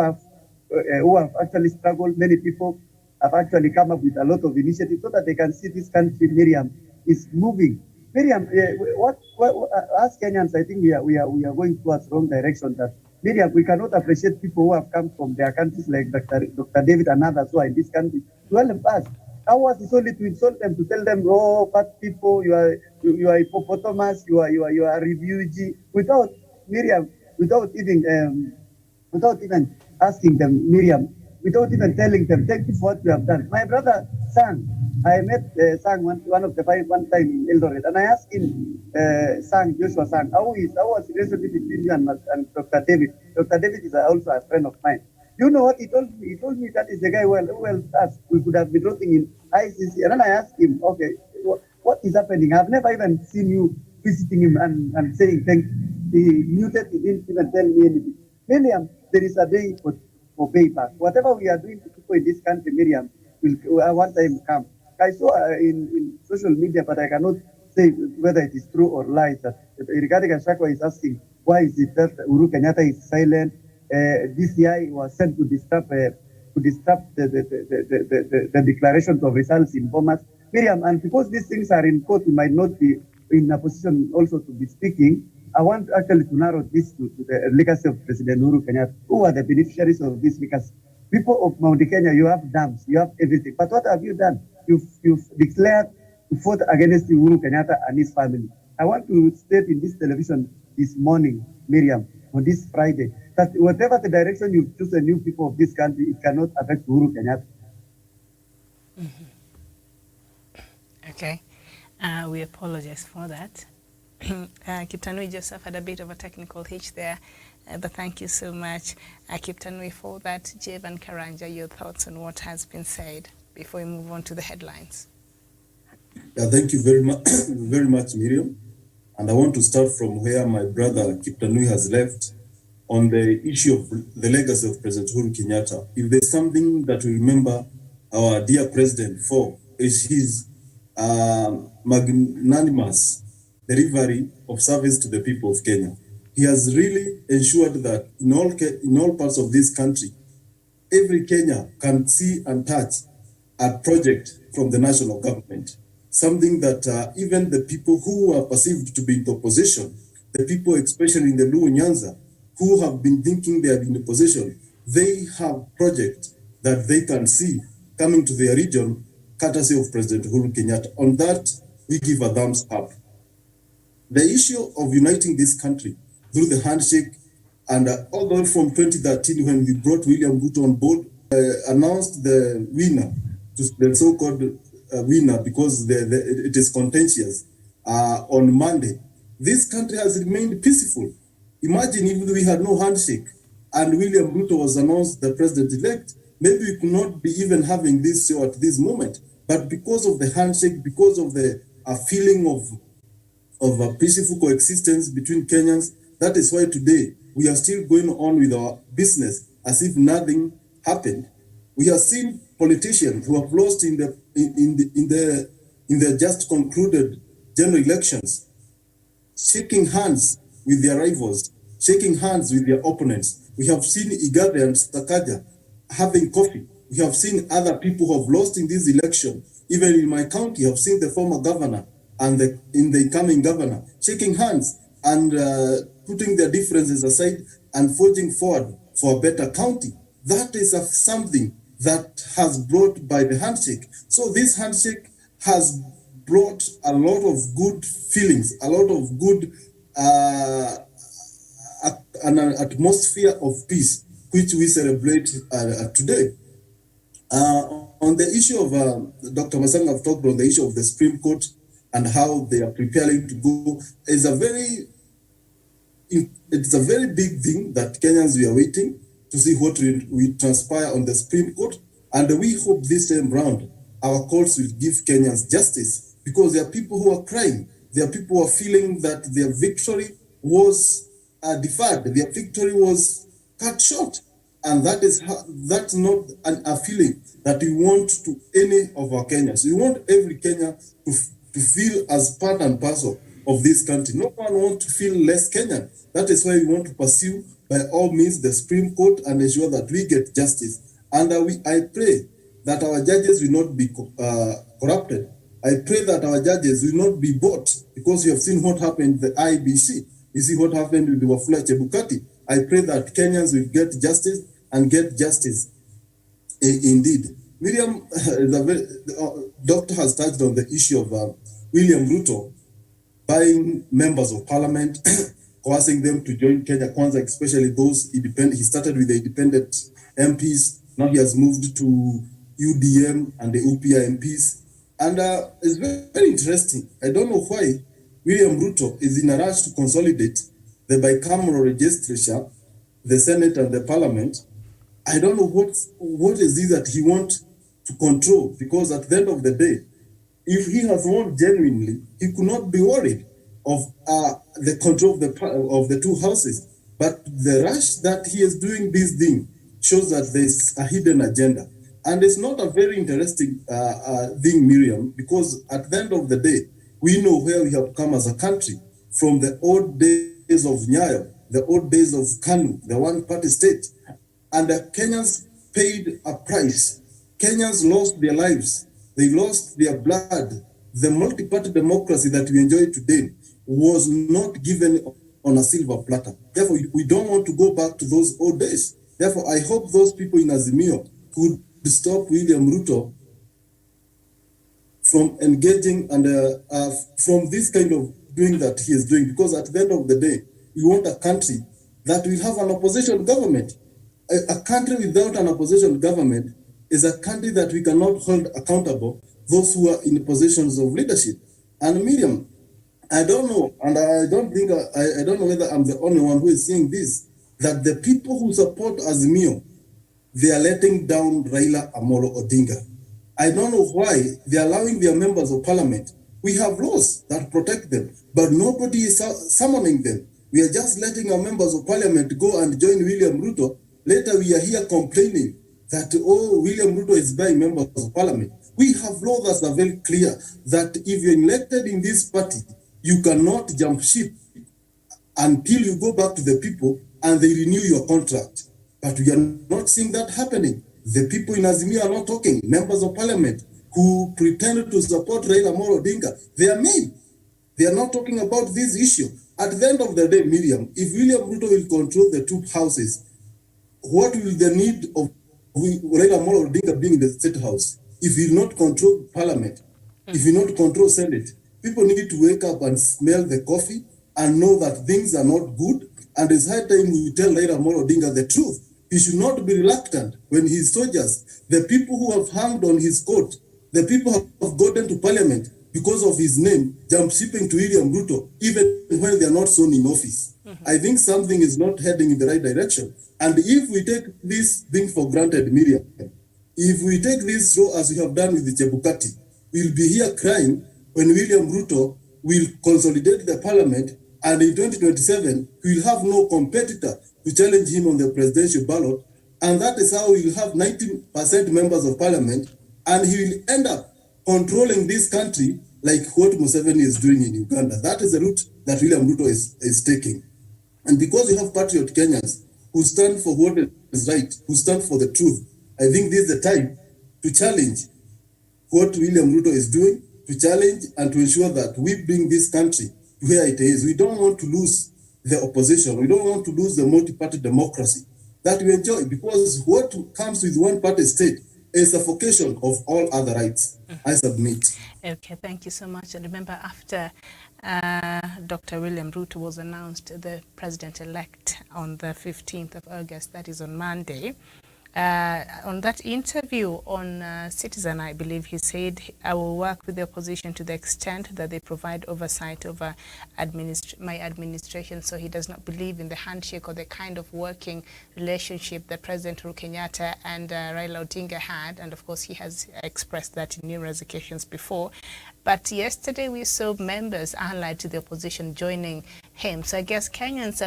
who have actually struggled. Many people have actually come up with a lot of initiatives so that they can see this country, Miriam, is moving. Miriam, as Kenyans, I think we are going towards wrong direction. That Miriam, we cannot appreciate people who have come from their countries like Dr. David and others who are in this country to help us. Ours is only to insult them, to tell them, oh, bad people, you are hippopotamus, you are a refugee, without Miriam, without even asking them, Miriam, without even telling them, thank you for what you have done. My brother Sang, I met Sang one time in Eldoret, and I asked him, Joshua Sang, how was the relationship between you and Dr. David? Dr. David is also a friend of mine. You know what he told me? He told me that is the guy who helped us. We could have been rotting in ICC. And then I asked him, okay, what is happening? I've never even seen you visiting him and saying thank you. He muted, he didn't even tell me anything. Miriam, there is a day for payback. Whatever we are doing to people in this country, Miriam, will one time come. I saw in social media, but I cannot say whether it is true or lies, that regarding Gachagua is asking, why is it that Uhuru Kenyatta is silent? DCI was sent to disrupt the declarations of results in Bomas. Miriam, and because these things are in court, we might not be in a position also to be speaking. I want actually to narrow this to the legacy of President Uhuru Kenyatta. Who are the beneficiaries of this legacy? People of Mount Kenya, you have dams, you have everything. But what have you done? You've declared to fought against Uhuru Kenyatta and his family. I want to state in this television this morning, Miriam, on this Friday, that whatever the direction you choose the new people of this country, it cannot affect Uhuru Kenyatta. Mm-hmm. Okay. We apologize for that. Kiptanui Joseph had a bit of a technical hitch there, but thank you so much, Kiptanui, for that. Jevan Karanja, your thoughts on what has been said before we move on to the headlines. Yeah, thank you very much, Miriam. And I want to start from where my brother Kiptanui has left on the issue of the legacy of President Uhuru Kenyatta. If there's something that we remember our dear president for, is his magnanimous delivery of service to the people of Kenya. He has really ensured that in all parts of this country, every Kenya can see and touch a project from the national government. Something that even the people who are perceived to be in the opposition, the people especially in the Luo Nyanza, who have been thinking they are in the opposition, they have projects that they can see coming to their region, courtesy of President Uhuru Kenyatta. On that, we give a thumbs up. The issue of uniting this country through the handshake, and all the way from 2013 when we brought William Ruto on board, announced the winner, the so-called winner, because it is contentious, on Monday. This country has remained peaceful. Imagine if we had no handshake and William Ruto was announced the president-elect, maybe we could not be even having this show at this moment. But because of the handshake, because of the feeling of a peaceful coexistence between Kenyans, that is why today we are still going on with our business as if nothing happened. We have seen politicians who have lost in the just concluded general elections, shaking hands with their rivals, shaking hands with their opponents. We have seen Igade and Sakaja having coffee. We have seen other people who have lost in this election. Even in my county, I have seen the former governor and the incoming governor shaking hands and putting their differences aside and forging forward for a better county. That is something that has brought by the handshake. So this handshake has brought a lot of good feelings, a lot of good an atmosphere of peace, which we celebrate today. On the issue of Dr. Matsanga have talked on the issue of the Supreme Court and how they are preparing to go. It's a very big thing that Kenyans we are waiting to see what will transpire on the Supreme Court. And we hope this time round, our courts will give Kenyans justice, because there are people who are crying. There are people who are feeling that their victory was deferred, their victory was cut short. And that's not a feeling that we want to any of our Kenyans. We want every Kenyan to feel as part and parcel of this country. No one wants to feel less Kenyan. That is why we want to pursue by all means the Supreme Court and ensure that we get justice. And I pray that our judges will not be corrupted. I pray that our judges will not be bought, because you have seen what happened with the IBC. You see what happened with the Wafula Chebukati. I pray that Kenyans will get justice and get justice indeed. Miriam, the doctor has touched on the issue of William Ruto buying members of parliament, coercing them to join Kenya Kwanza, especially those independent. He started with the independent MPs. Now he has moved to UDM and the UPI MPs. And it's very, very interesting. I don't know why William Ruto is in a rush to consolidate the bicameral legislature, the Senate and the Parliament. I don't know what is it that he wants to control, because at the end of the day, if he has won genuinely, he could not be worried of the control of the two houses. But the rush that he is doing this thing shows that there's a hidden agenda. And it's not a very interesting thing, Miriam, because at the end of the day, we know where we have come as a country from the old days of Nyayo, the old days of KANU, the one-party state. And the Kenyans paid a price. Kenyans lost their lives. They lost their blood. The multi-party democracy that we enjoy today was not given on a silver platter. Therefore, we don't want to go back to those old days. Therefore, I hope those people in Azimio could stop William Ruto from engaging and from this kind of doing that he is doing, because at the end of the day, we want a country that will have an opposition government. A country without an opposition government is a country that we cannot hold accountable those who are in positions of leadership. And Miriam, I don't know, and I don't know whether I'm the only one who is seeing this, that the people who support Azimio, they are letting down Raila Amolo Odinga. I don't know why they are allowing their members of parliament. We have laws that protect them, but nobody is summoning them. We are just letting our members of parliament go and join William Ruto. Later we are here complaining that, oh, William Ruto is buying members of parliament. We have laws that are very clear that if you're elected in this party, you cannot jump ship until you go back to the people and they renew your contract. But we are not seeing that happening. The people in Azimio are not talking. Members of parliament who pretend to support Raila Amolo Odinga, they are men. They are not talking about this issue. At the end of the day, Miriam, if William Ruto will control the two houses, what will the need of Raila Amolo Odinga being in the state house? If he will not control parliament, if he will not control Senate, people need to wake up and smell the coffee and know that things are not good. And it's high time we tell Raila Amolo Odinga the truth. He should not be reluctant when his soldiers, the people who have hanged on his coat, the people who have gotten to parliament because of his name, jump shipping to William Ruto, even when they are not shown in office. I think something is not heading in the right direction. And if we take this thing for granted, Miriam, if we take this role as we have done with the Chebukati, we'll be here crying when William Ruto will consolidate the parliament, and in 2027, we will have no competitor to challenge him on the presidential ballot. And that is how we will have 19% members of parliament, and he will end up controlling this country like what Museveni is doing in Uganda. That is the route that William Ruto is taking. And because you have patriot Kenyans who stand for what is right, who stand for the truth, I think this is the time to challenge what William Ruto is doing, to challenge and to ensure that we bring this country to where it is. We don't want to lose the opposition. We don't want to lose the multi-party democracy that we enjoy, because what comes with one-party state is suffocation of all other rights. I submit. Okay, thank you so much. And remember, after Dr. William Ruto was announced the president-elect on the 15th of August, that is on Monday, On that interview on Citizen, I believe he said, I will work with the opposition to the extent that they provide oversight over my administration. So he does not believe in the handshake or the kind of working relationship that President Uhuru Kenyatta and Raila Odinga had. And of course, he has expressed that in numerous occasions before. But yesterday we saw members allied to the opposition joining him. So I guess Kenyans are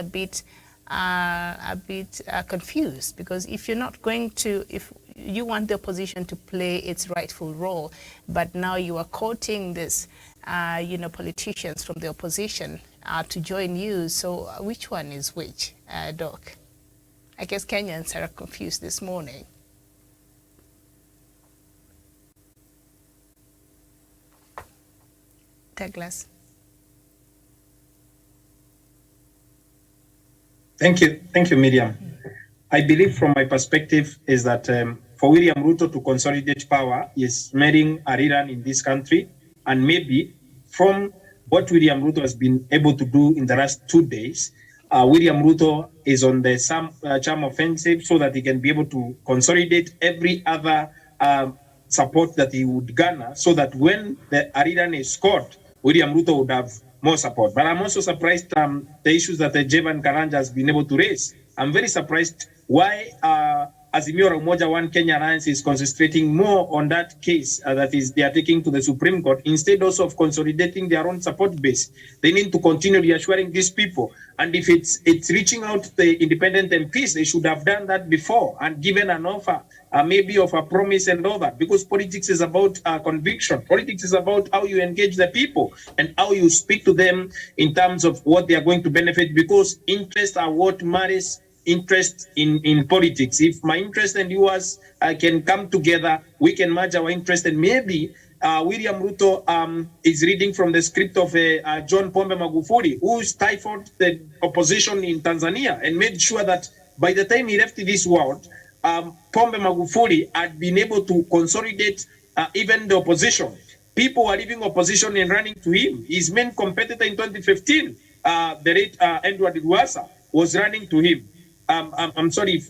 a bit confused, because if you're not going to, if you want the opposition to play its rightful role, but now you are quoting this, politicians from the opposition to join you. So which one is which, Doc? I guess Kenyans are confused this morning. Douglas. Thank you, Miriam. I believe from my perspective is that for William Ruto to consolidate power is making a rerun in this country, and maybe from what William Ruto has been able to do in the last 2 days, William Ruto is on the charm offensive so that he can be able to consolidate every other support that he would garner, so that when the rerun is scored, William Ruto would have more support. But I'm also surprised the issues that Jevan Karanja has been able to raise. I'm very surprised why Azimio la Umoja One Kenya Alliance is concentrating more on that case that is they are taking to the Supreme Court, instead also of consolidating their own support base. They need to continue reassuring these people. And if it's reaching out to the independent MPs, they should have done that before and given an offer, maybe of a promise and all that, because politics is about conviction. Politics is about how you engage the people and how you speak to them in terms of what they are going to benefit, because interests are what matters. Interest in politics. If my interest and yours can come together, we can merge our interest, and maybe William Ruto is reading from the script of John Pombe Magufuli, who stifled the opposition in Tanzania and made sure that by the time he left this world, Pombe Magufuli had been able to consolidate even the opposition. People were leaving opposition and running to him. His main competitor in 2015, the late Edward Lowassa, was running to him. I'm sorry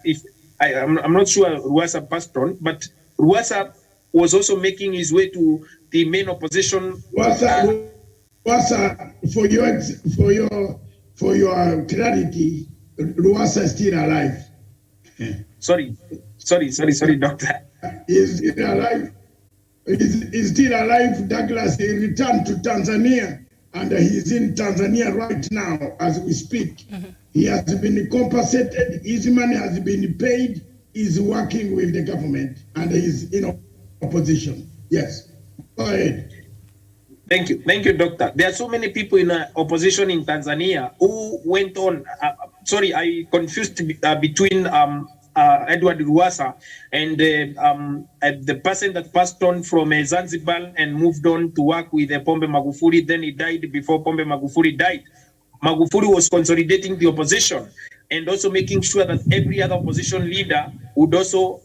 if I'm not sure Lowassa passed on, but Lowassa was also making his way to the main opposition. Lowassa, for your clarity, Lowassa is still alive. Sorry, doctor. He's still alive. He's still alive. Douglas, he returned to Tanzania, and he's in Tanzania right now as we speak. Mm-hmm. He has been compensated, his money has been paid, he's working with the government, and he's in opposition. Yes, go ahead. Thank you, doctor. There are so many people in opposition in Tanzania who went on, I confused between Edward Lowassa and the person that passed on from Zanzibar and moved on to work with Pombe Magufuli. Then he died before Pombe Magufuli died. Magufuli was consolidating the opposition and also making sure that every other opposition leader would also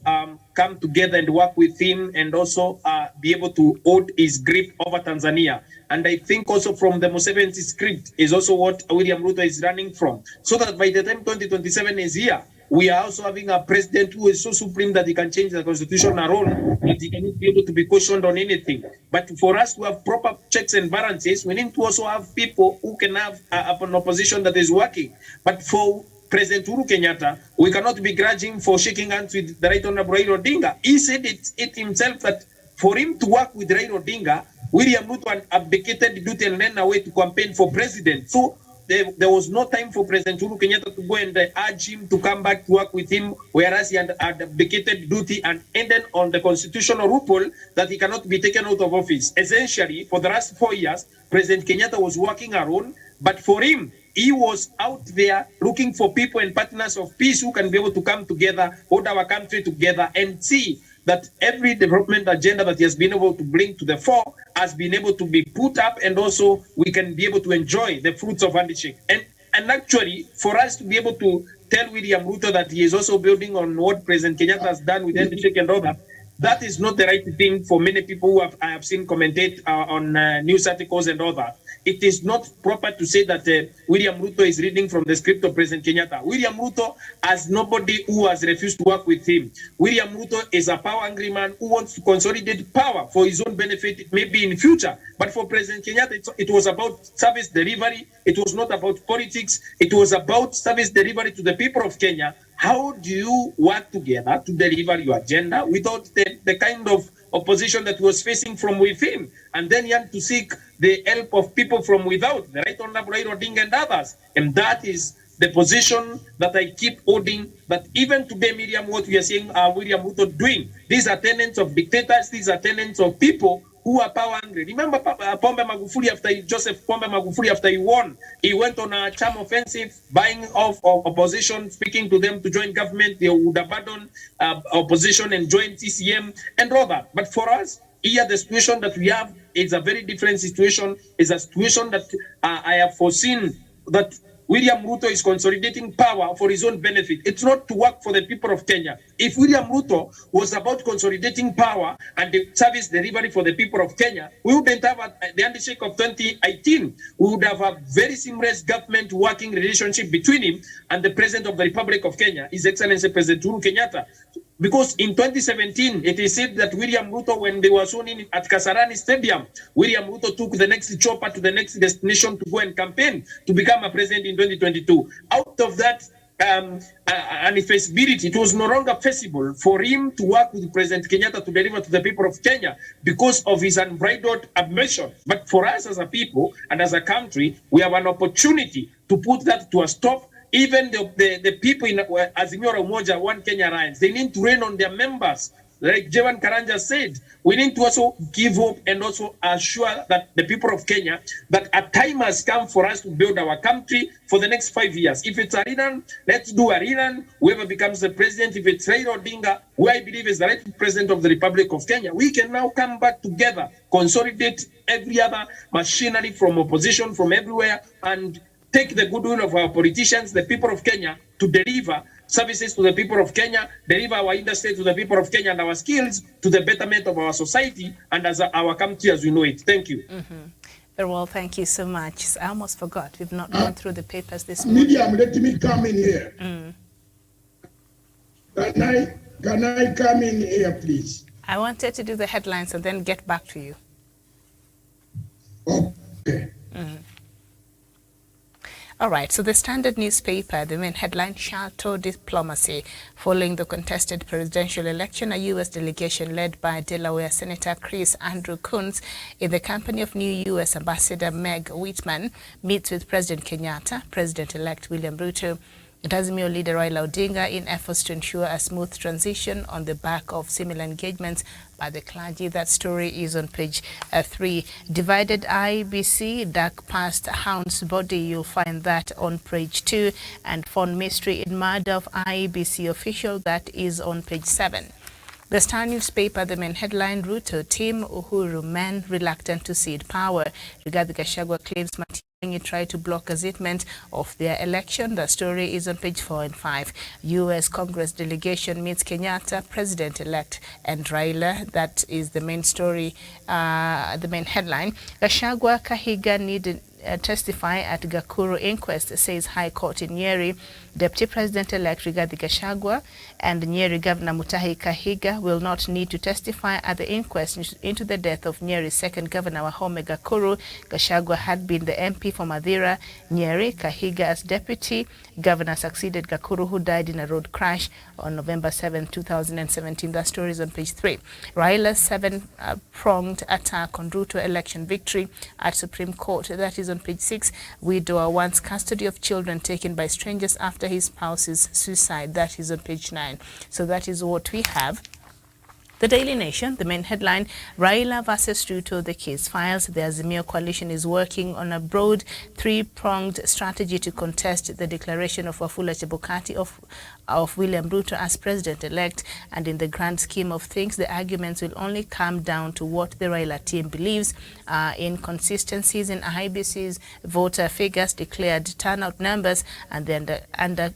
come together and work with him, and also be able to hold his grip over Tanzania. And I think also from the Museveni script is also what William Ruto is running from, so that by the time 2027 is here, we are also having a president who is so supreme that he can change the constitution alone, that he cannot be able to be questioned on anything. But for us to have proper checks and balances, we need to also have people who can have an opposition that is working. But for President Uhuru Kenyatta, we cannot be grudging for shaking hands with the Right Honorable Raila Odinga. He said it himself that for him to work with Raila Odinga, William Ruto abdicated duty and ran away to campaign for president. So there was no time for President Uhuru Kenyatta to go and urge him to come back to work with him, whereas he had abdicated duty and ended on the constitutional loophole that he cannot be taken out of office. Essentially, for the last 4 years, President Kenyatta was working alone, but for him, he was out there looking for people and partners of peace who can be able to come together, hold our country together, and see that every development agenda that he has been able to bring to the fore has been able to be put up, and also we can be able to enjoy the fruits of handshake. And actually, for us to be able to tell William Ruto that he is also building on what President Kenyatta has done with handshake and all that, that is not the right thing for many people who I have seen commentate on news articles and all that. It is not proper to say that William Ruto is reading from the script of President Kenyatta. William Ruto has nobody who has refused to work with him. William Ruto is a power-hungry man who wants to consolidate power for his own benefit, maybe in future. But for President Kenyatta, it was about service delivery. It was not about politics. It was about service delivery to the people of Kenya. How do you work together to deliver your agenda without the kind of opposition that was facing from within? And then you have to seek the help of people from without, the Right Honorable Raila Odinga and others. And that is the position that I keep holding, that even today, Miriam, what we are seeing William Ruto doing, these are tenants of dictators, these are tenants of people who are power hungry. Remember Pombe Magufuli, Joseph Pombe Magufuli, after he won, he went on a charm offensive, buying off opposition, speaking to them to join government. They would abandon opposition and join TCM and all that. But for us, here the situation that we have is a very different situation. It's a situation that I have foreseen that William Ruto is consolidating power for his own benefit. It's not to work for the people of Kenya. If William Ruto was about consolidating power and the service delivery for the people of Kenya, we wouldn't have the handshake of 2018. We would have a very seamless government working relationship between him and the President of the Republic of Kenya, His Excellency President Uhuru Kenyatta. Because in 2017, it is said that William Ruto, when they were shown in at Kasarani Stadium, William Ruto took the next chopper to the next destination to go and campaign to become a president in 2022. Out of that unfeasibility, it was no longer feasible for him to work with President Kenyatta to deliver to the people of Kenya because of his unbridled ambition. But for us as a people and as a country, we have an opportunity to put that to a stop. Even the people in Azimio la Umoja, One Kenya Alliance, they need to rain on their members. Like Jevan Karanja said, we need to also give hope and also assure that the people of Kenya that a time has come for us to build our country for the next 5 years. If it's Ariran, let's do Ariran. Whoever becomes the president, if it's Raila Odinga, who I believe is the right president of the Republic of Kenya, we can now come back together, consolidate every other machinery from opposition, from everywhere, and take the goodwill of our politicians, the people of Kenya, to deliver services to the people of Kenya, deliver our industry to the people of Kenya and our skills to the betterment of our society and as our country as we know it. Thank you. Very well, thank you so much. I almost forgot. We've not gone through the papers this morning. Miriam, let me come in here. Can I come in here, please? I wanted to do the headlines and then get back to you. Okay. All right, so the Standard newspaper, the main headline, Shalto diplomacy. Following the contested presidential election, a U.S. delegation led by Delaware Senator Chris Andrew Coons in the company of new U.S. Ambassador Meg Whitman meets with President Kenyatta, President-elect William Ruto, Azimio leader Raila Odinga in efforts to ensure a smooth transition on the back of similar engagements by the clergy. That story is on page 3. Divided IBC, dark past hounds body. You'll find that on page 2. And fond mystery in murder of IBC official. That is on page 7. The Star newspaper, the main headline, Ruto team Uhuru men reluctant to cede power. Rigathi Gachagua claims Matiang'i tried to block gazettement of their election. The story is on page 4 and 5. U.S. Congress delegation meets Kenyatta, president-elect, and Raila. That is the main story, the main headline. Gachagua, Kahiga need testify at Gakuru inquest, says High Court in Nyeri. Deputy President-elect Rigathi Gachagua and Nyeri Governor Mutahi Kahiga will not need to testify at the inquest into the death of Nyeri's second governor, Wahome Gakuru. Gachagua had been the MP for Mathira, Nyeri. Kahiga, as deputy governor, succeeded Gakuru, who died in a road crash on November 7, 2017. That story is on page 3. Raila's 7-pronged attack on Ruto election victory at Supreme Court. That is on page 6. Widower wants custody of children taken by strangers after his spouse's suicide. That is on page 9. So that is what we have. The Daily Nation, the main headline, Raila versus Ruto, the case files. The Azimio coalition is working on a broad 3-pronged strategy to contest the declaration of Wafula Chebukati of William Ruto as president-elect. And in the grand scheme of things, the arguments will only come down to what the Raila team believes. Inconsistencies in IBC's voter figures, declared turnout numbers, and the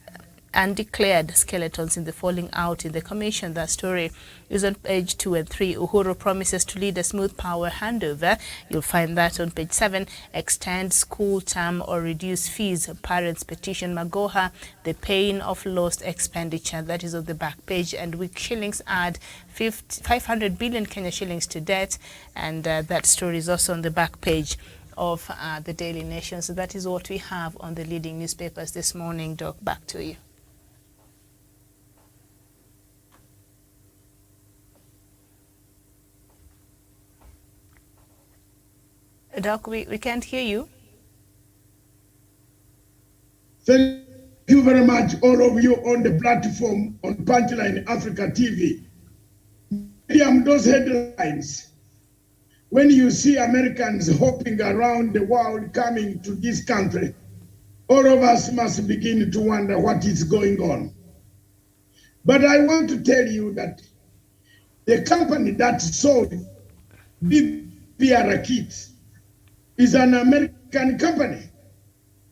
undeclared skeletons in the falling out in the commission. That story is on page 2 and 3. Uhuru promises to lead a smooth power handover. You'll find that on page 7. Extend school term or reduce fees. Parents petition Magoha. The pain of lost expenditure. That is on the back page. And weak shillings add 500 billion Kenya shillings to debt. And that story is also on the back page of the Daily Nation. So that is what we have on the leading newspapers this morning. Doc, back to you. Doc, we can't hear you. Thank you very much, all of you on the platform on Punchline Africa TV. Those headlines, when you see Americans hopping around the world coming to this country, all of us must begin to wonder what is going on. But I want to tell you that the company that sold BVR kits is an American company.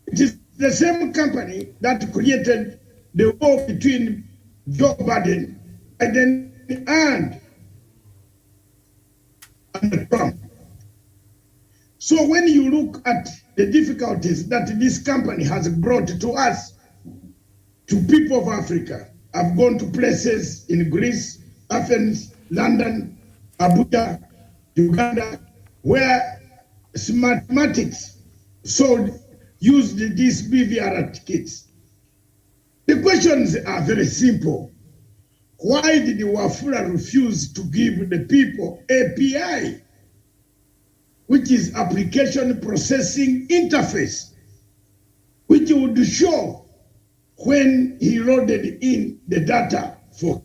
It is the same company that created the war between Joe Biden and Trump. So when you look at the difficulties that this company has brought to us, to people of Africa, I've gone to places in Greece, Athens, London, Abuja, Uganda, where Smartmatics used these BVR kits. The questions are very simple. Why did Wafula refuse to give the people API, which is Application Processing Interface, which would show when he loaded in the data for?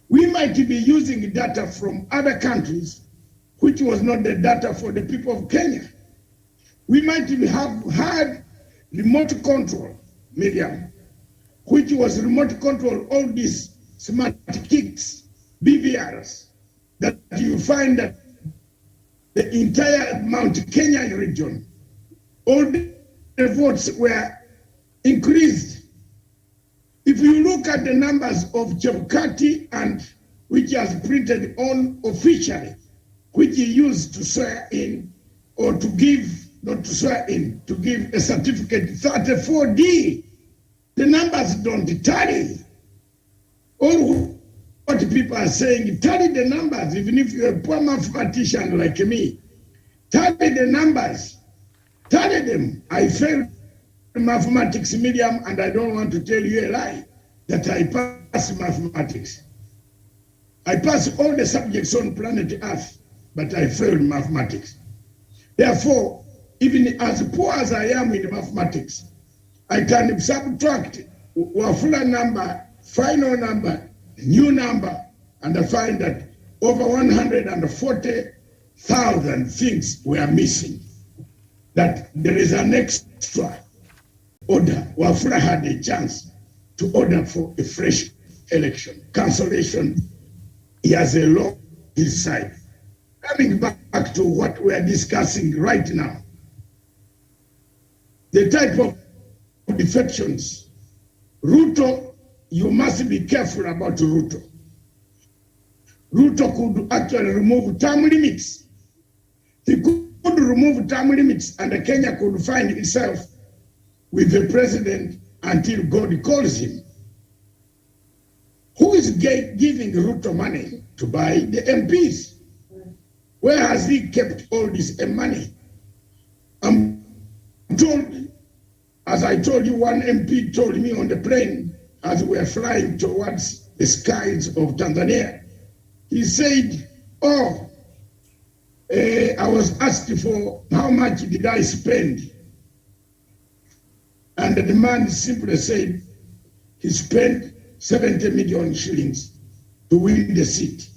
We might be using data from other countries, which was not the data for the people of Kenya. We might have had remote control, Miriam, which was remote control all these smart kits, BVRs, that you find that the entire Mount Kenya region, all the votes were increased. If you look at the numbers of Chebukati and which has printed on officially, which he used to swear in or to give, not to swear in, to give a certificate 34D, the numbers don't tally. All what people are saying, tally the numbers, even if you're a poor mathematician like me, tally the numbers, tally them. I failed mathematics medium and I don't want to tell you a lie that I passed mathematics. I passed all the subjects on planet Earth, but I failed mathematics. Therefore, even as poor as I am in mathematics, I can subtract Wafula number, final number, new number, and I find that over 140,000 things were missing. That there is an extra order. Wafula had a chance to order for a fresh election. Cancellation, he has a law on his side. Coming back to what we are discussing right now, the type of defections, Ruto, you must be careful about Ruto. Ruto could actually remove term limits. He could remove term limits and Kenya could find itself with the president until God calls him. Who is giving Ruto money to buy the MPs? Where has he kept all this money? I'm told, as I told you, one MP told me on the plane as we were flying towards the skies of Tanzania, he said, I was asked for how much did I spend? And the man simply said he spent 70 million shillings to win the seat.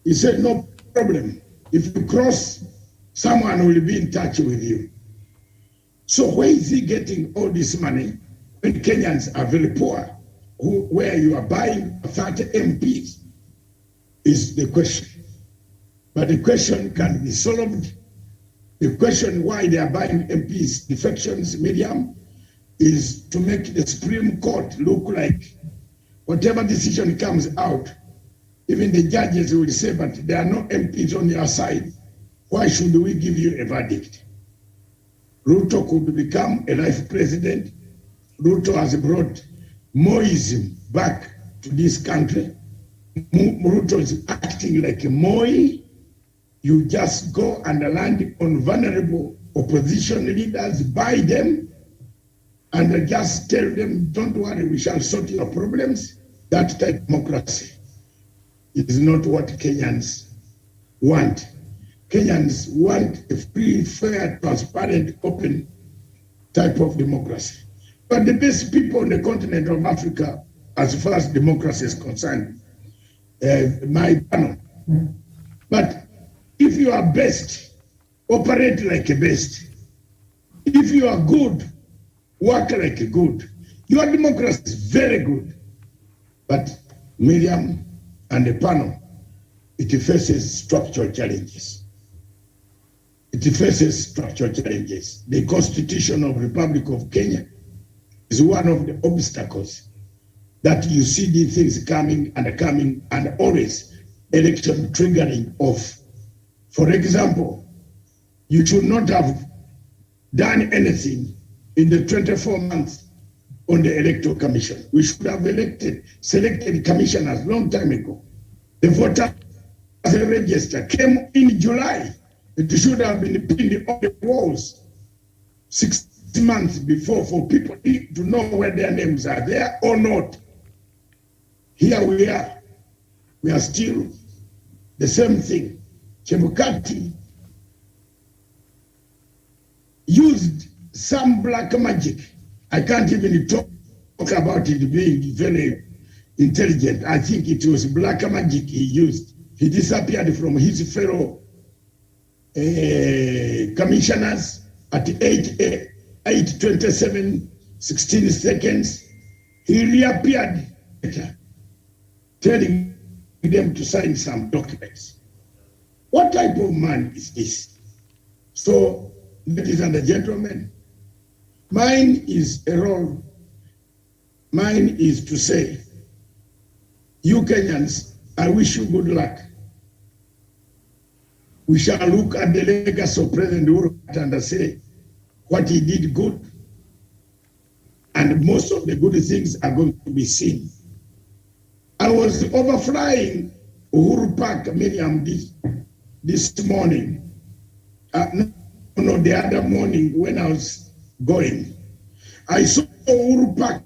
He said, no problem. If you cross, someone will be in touch with you. So where is he getting all this money when Kenyans are very poor, where you are buying 30 MPs is the question. But the question can be solved. The question why they are buying MPs, defections, medium, is to make the Supreme Court look like whatever decision comes out, even the judges will say, but there are no MPs on your side. Why should we give you a verdict? Ruto could become a life president. Ruto has brought Moism back to this country. Ruto is acting like a Moi. You just go and land on vulnerable opposition leaders, buy them, and just tell them, don't worry, we shall sort your problems. That type of democracy is not what Kenyans want. Kenyans want a free, fair, transparent, open type of democracy. But the best people on the continent of Africa, as far as democracy is concerned, my panel. But if you are best, operate like a best. If you are good, work like a good. Your democracy is very good. But Miriam and the panel, it faces structural challenges. It faces structural challenges. The Constitution of the Republic of Kenya is one of the obstacles that you see these things coming, and always election triggering off. For example, you should not have done anything in the 24 months on the Electoral Commission. We should have selected commissioners long time ago. The voter register came in July. It should have been pinned on the walls 6 months before for people to know where their names are there or not. Here we are. We are still the same thing. Chebukati used some black magic. I can't even talk about it being very intelligent. I think it was black magic he used. He disappeared from his fellow commissioners at 8:27, 16 seconds. He reappeared later, telling them to sign some documents. What type of man is this? So, ladies and gentlemen, mine is a role. Mine is to say, you Kenyans, I wish you good luck. We shall look at the legacy of President Uhuru and say what he did good, and most of the good things are going to be seen. I was overflying Uhuru Park, Miriam, this morning. No, the other morning when I was going. I saw Uhuru Park,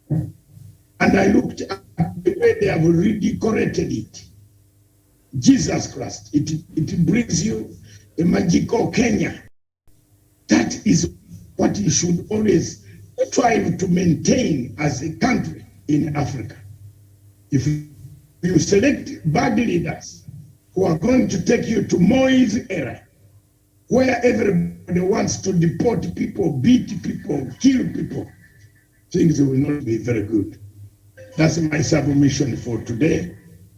and I looked at the way they have redecorated it. Jesus Christ, it brings you a magical Kenya. That is what you should always strive to maintain as a country in Africa. If you select bad leaders who are going to take you to Moi's era, where everybody wants to deport people, beat people, kill people, things will not be very good. That's my submission for today.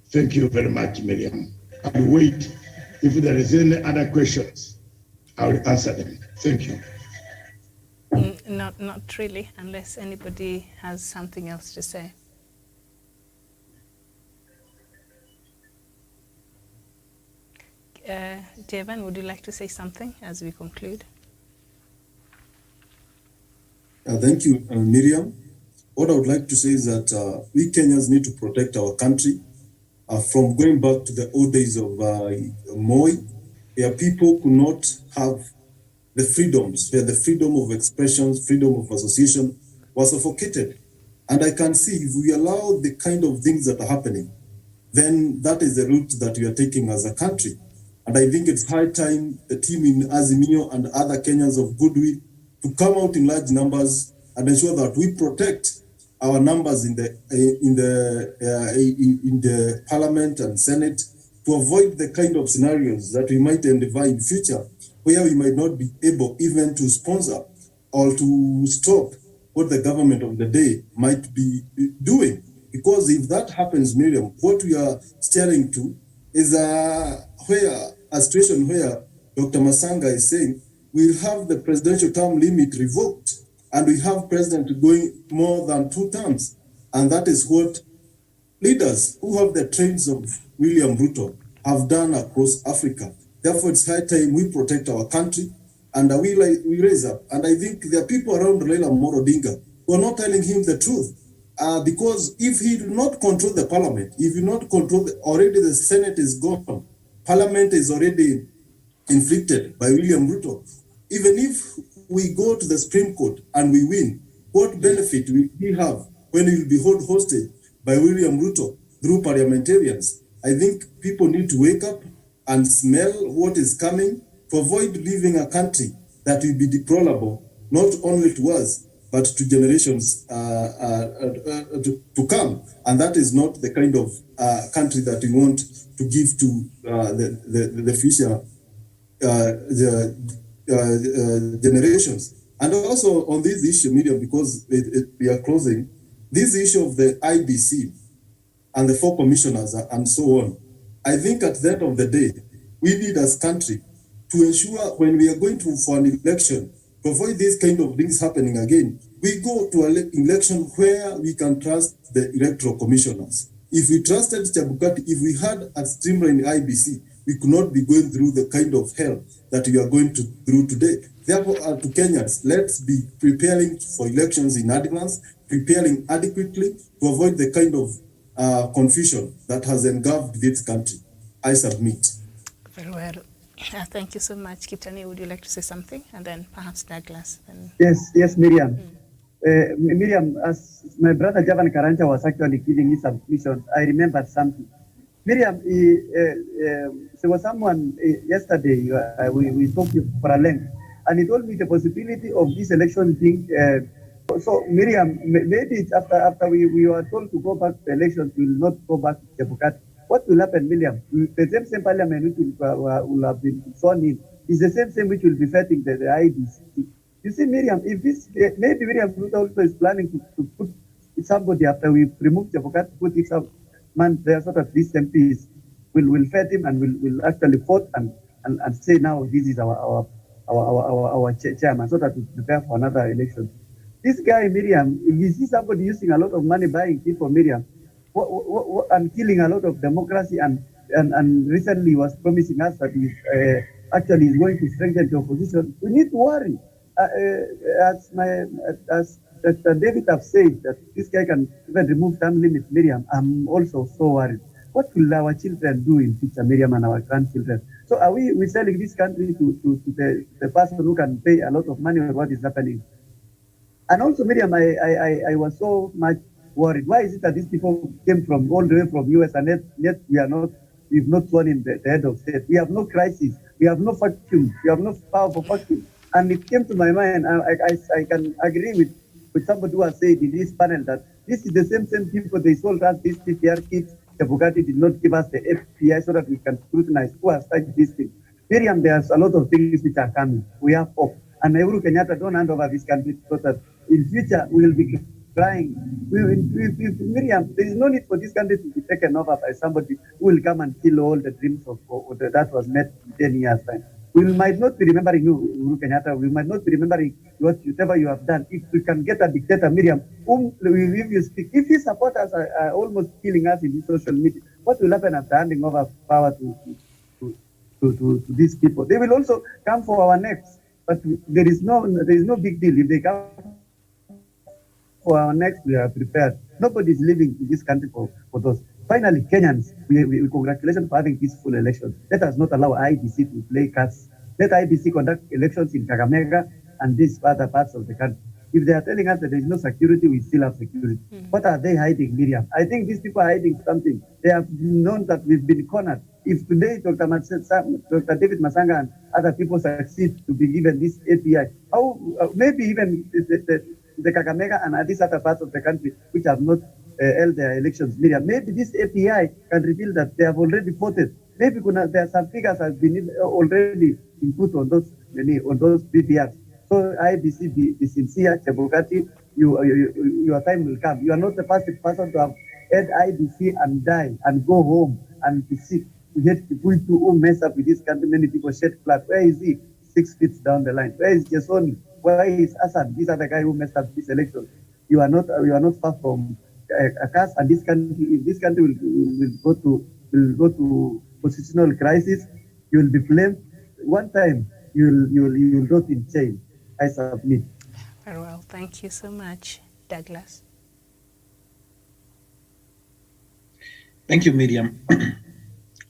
Thank you very much, Miriam. I'll wait. If there is any other questions, I'll answer them. Thank you. Not really, unless anybody has something else to say. Devan, would you like to say something as we conclude? Thank you, Miriam. What I would like to say is that we Kenyans need to protect our country from going back to the old days of Moi, where people could not have the freedoms, where the freedom of expression, freedom of association was suffocated. And I can see if we allow the kind of things that are happening, then that is the route that we are taking as a country. And I think it's high time the team in Azimio and other Kenyans of goodwill to come out in large numbers and ensure that we protect our numbers in the Parliament and Senate to avoid the kind of scenarios that we might endeavor in future, where we might not be able even to sponsor or to stop what the government of the day might be doing. Because if that happens, Miriam, what we are steering to is a situation where Dr. Matsanga is saying we'll have the presidential term limit revoked. and we have president going more than 2 terms. And that is what leaders who have the traits of William Ruto have done across Africa. Therefore, it's high time we protect our country and we raise up. And I think there are people around Raila Amolo Odinga who are not telling him the truth. Because if he do not control the parliament, if you not control, already the Senate is gone, parliament is already inflicted by William Ruto. Even if we go to the Supreme Court and we win, what benefit will we have when we will be held hostage by William Ruto through parliamentarians? I think people need to wake up and smell what is coming to avoid leaving a country that will be deplorable, not only to us, but to generations to come. And that is not the kind of country that we want to give to the future generations. And also on this issue, Miriam, because we are closing, this issue of the IBC and the 4 commissioners and so on, I think at the end of the day, we need as country to ensure when we are going for an election, to avoid these kind of things happening again, we go to an election where we can trust the electoral commissioners. If we trusted Chebukati, if we had a streamlined IBC, we could not be going through the kind of hell that we are going through today. Therefore, to Kenyans, let's be preparing for elections in advance, preparing adequately to avoid the kind of confusion that has engulfed this country. I submit. Very well. Thank you so much. Kitani, would you like to say something? And then perhaps Douglas. Yes, Miriam. Miriam, as my brother Javan Karanja was actually giving his submission, I remembered something. Miriam, there was someone yesterday, we talked for a length, and he told me the possibility of this election thing. So Miriam, maybe it's after we were told to go back to elections, we will not go back to Chebukati. What will happen, Miriam? The same parliament which will have been sworn in is the same which will be fighting the IBC. You see, Miriam, if this, maybe Miriam also is planning to put somebody after we remove Chebukati, put it up, man, there are sort of these MPs will fight him and will actually vote and say now this is our chairman, so that we prepare for another election. This guy, Miriam, if you see somebody using a lot of money buying people, Miriam, and killing a lot of democracy, and recently was promising us that he actually is going to strengthen the opposition, we need to worry. As Dr. David have said, that this guy can even remove term limit, Miriam, I'm also so worried. What will our children do in future, Miriam, and our grandchildren? So are we selling this country to the person who can pay a lot of money on what is happening? And also, Miriam, I was so much worried. Why is it that these people came from all the way from US and yet we've not sworn in the head of state? We have no crisis. We have no vacuum. We have no power for vacuum. And it came to my mind, I can agree with somebody who has said in this panel that this is the same people they sold us these PPR kits. The Bugatti did not give us the FPI so that we can scrutinize who has started this thing. Miriam, there's a lot of things which are coming. We have hope. And Uhuru Kenyatta don't hand over this country so that in future we will be crying. Miriam, there is no need for this country to be taken over by somebody who will come and kill all the dreams of that was met in 10 years' time. We might not be remembering you, Uhuru Kenyatta. We might not be remembering whatever you have done. If we can get a dictator, Miriam, if you speak, if his supporters are almost killing us in social media, what will happen after handing over power to these people? They will also come for our necks, but there is no big deal. If they come for our necks, we are prepared. Nobody is living in this country for those. Finally, Kenyans, we congratulations for having peaceful elections. Let us not allow IBC to play cards. Let IBC conduct elections in Kakamega and these other parts of the country. If they are telling us that there is no security, we still have security. What are they hiding, Miriam? I think these people are hiding something. They have known that we've been cornered. If today Dr. David Matsanga and other people succeed to be given this API, how maybe even the Kakamega and these other parts of the country which have not held their elections, Miriam, maybe this API can reveal that they have already voted. Maybe there are some figures have been already input on those PPRs. So IBC, be sincere, Chebukati, your time will come. You are not the first person to have had IBC and die and go home and be sick. We hate people who mess up with this country. Many people shed blood. Where is he? 6 feet down the line. Where is Jesoni? Why is Hassan, this other guy who messed up this election? You are not far from a cast, and this country will go to constitutional crisis. You will be blamed. One time you will rot in chain. I submit. Very well. Thank you so much, Douglas. Thank you, Miriam.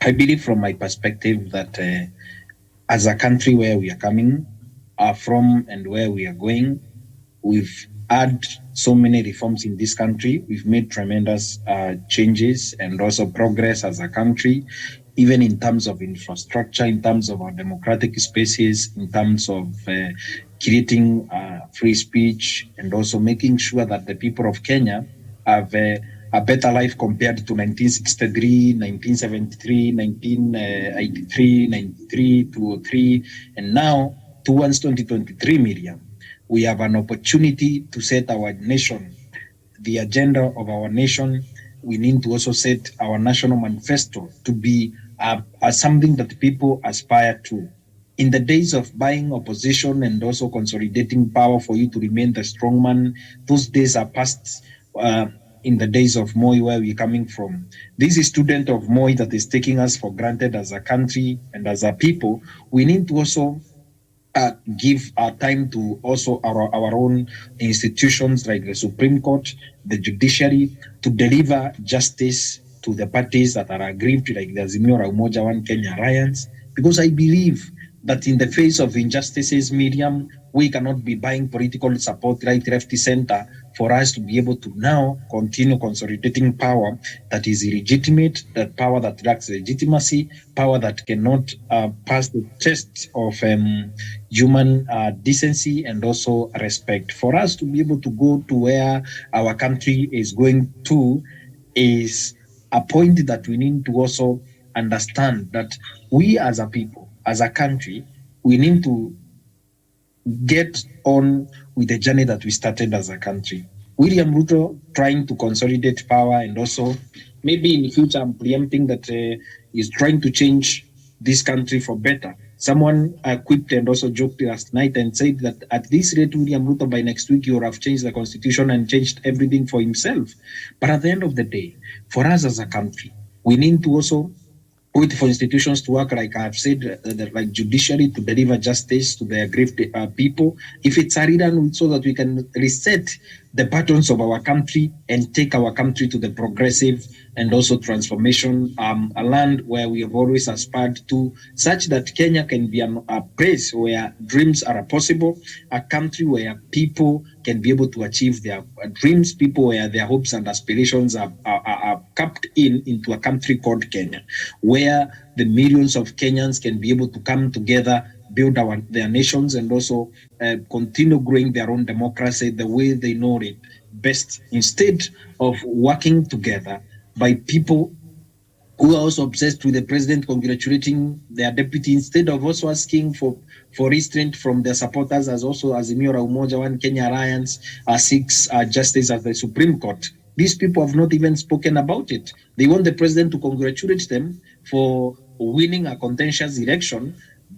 I believe from my perspective that as a country where we are coming from and where we are going, we've had so many reforms in this country. We've made tremendous changes and also progress as a country, even in terms of infrastructure, in terms of our democratic spaces, in terms of creating free speech, and also making sure that the people of Kenya have a better life compared to 1963, 1973, 1983, 93, 2003, and now towards 2023, Miriam. We have an opportunity to set our nation, the agenda of our nation. We need to also set our national manifesto to be something that people aspire to. In the days of buying opposition and also consolidating power for you to remain the strong man, those days are past. In the days of Moi, where we're coming from. This is student of Moi that is taking us for granted as a country and as a people. We need to also give our time to also our own institutions like the Supreme Court, the judiciary, to deliver justice to the parties that are aggrieved, like the Azimio la Umoja One Kenya Alliance, because I believe that in the face of injustices, Miriam, we cannot be buying political support right, left, center for us to be able to now continue consolidating power that is illegitimate, that power that lacks legitimacy, power that cannot pass the test of human decency and also respect. For us to be able to go to where our country is going to is a point that we need to also understand that we as a people, as a country, we need to get on with the journey that we started as a country. William Ruto trying to consolidate power, and also maybe in the future I'm preempting that he's trying to change this country for better. Someone quipped and also joked last night and said that at this rate, William Ruto, by next week, he will have changed the constitution and changed everything for himself. But at the end of the day, for us as a country, we need to also wait for institutions to work, like I've said, like judiciary, to deliver justice to the aggrieved people. If it's a rerun, so that we can reset the patterns of our country and take our country to the progressive and also transformation, a land where we have always aspired to, such that Kenya can be a place where dreams are possible, a country where people can be able to achieve their dreams, people where their hopes and aspirations are capped into a country called Kenya, where the millions of Kenyans can be able to come together, build their nations, and also continue growing their own democracy the way they know it best, instead of working together by people who are also obsessed with the president congratulating their deputy, instead of also asking for restraint from their supporters, as also Azimio la Umoja One Kenya Alliance seeks justice at the Supreme Court. These people have not even spoken about it. They want the president to congratulate them for winning a contentious election,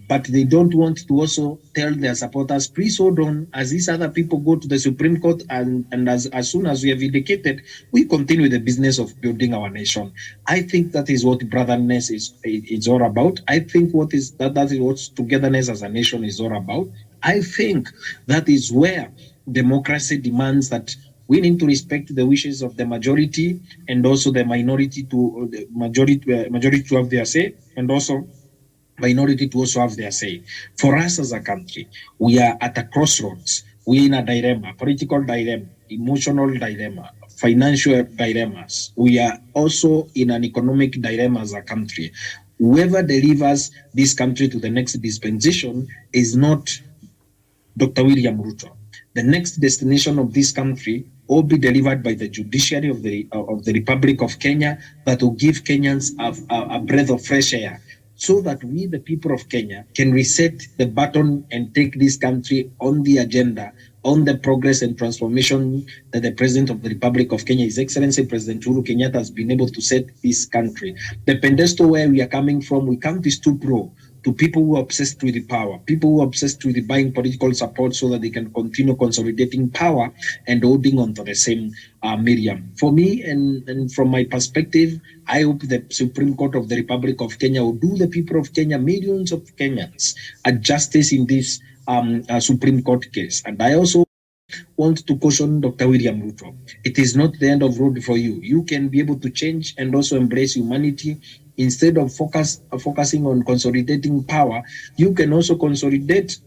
but they don't want to also tell their supporters, please hold on, as these other people go to the Supreme Court, and as soon as we have indicated, we continue the business of building our nation. I think that is what brotherness is all about. I think that is what togetherness as a nation is all about. I think that is where democracy demands that we need to respect the wishes of the majority and also the minority to the majority to have their say, and also minority to also have their say. For us as a country, we are at a crossroads. We're in a dilemma, political dilemma, emotional dilemma, financial dilemmas. We are also in an economic dilemma as a country. Whoever delivers this country to the next dispensation is not Dr. William Ruto. The next destination of this country will be delivered by the judiciary of the Republic of Kenya, that will give Kenyans a breath of fresh air, so that we, the people of Kenya, can reset the button and take this country on the agenda, on the progress and transformation that the President of the Republic of Kenya, His Excellency President Uhuru Kenyatta, has been able to set this country. The pedestal where we are coming from, we can't stoop low. to people who are obsessed with the power, people who are obsessed with the buying political support so that they can continue consolidating power and holding on to the same medium. For me, and from my perspective, I hope the Supreme Court of the Republic of Kenya will do the people of Kenya, millions of Kenyans, a justice in this Supreme Court case. And I also want to caution Dr. William Ruto. It is not the end of road for you. You can be able to change and also embrace humanity. Instead of focusing on consolidating power, you can also consolidate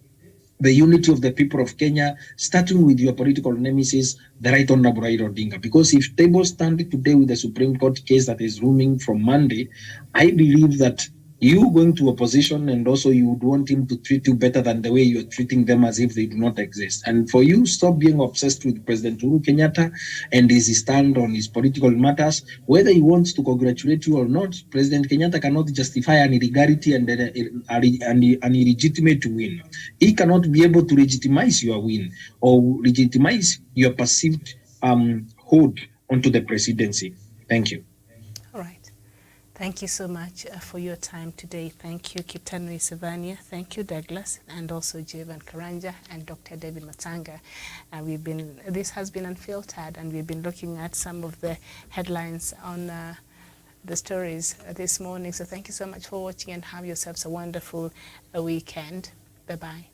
the unity of the people of Kenya, starting with your political nemesis, the Right Honorable Raila Odinga. Because if tables stand today with the Supreme Court case that is looming from Monday, I believe that you going to opposition and also you would want him to treat you better than the way you're treating them as if they do not exist. And for you, stop being obsessed with President Uhuru Kenyatta and his stand on his political matters. Whether he wants to congratulate you or not, President Kenyatta cannot justify an illegality and an illegitimate win. He cannot be able to legitimize your win or legitimize your perceived hold onto the presidency. Thank you. All right. Thank you so much for your time today. Thank you, Kitanui Sevania. Thank you, Douglas, and also Jevan Karanja and Dr. David Matsanga. This has been Unfiltered, and we've been looking at some of the headlines on the stories this morning. So thank you so much for watching, and have yourselves a wonderful weekend. Bye-bye.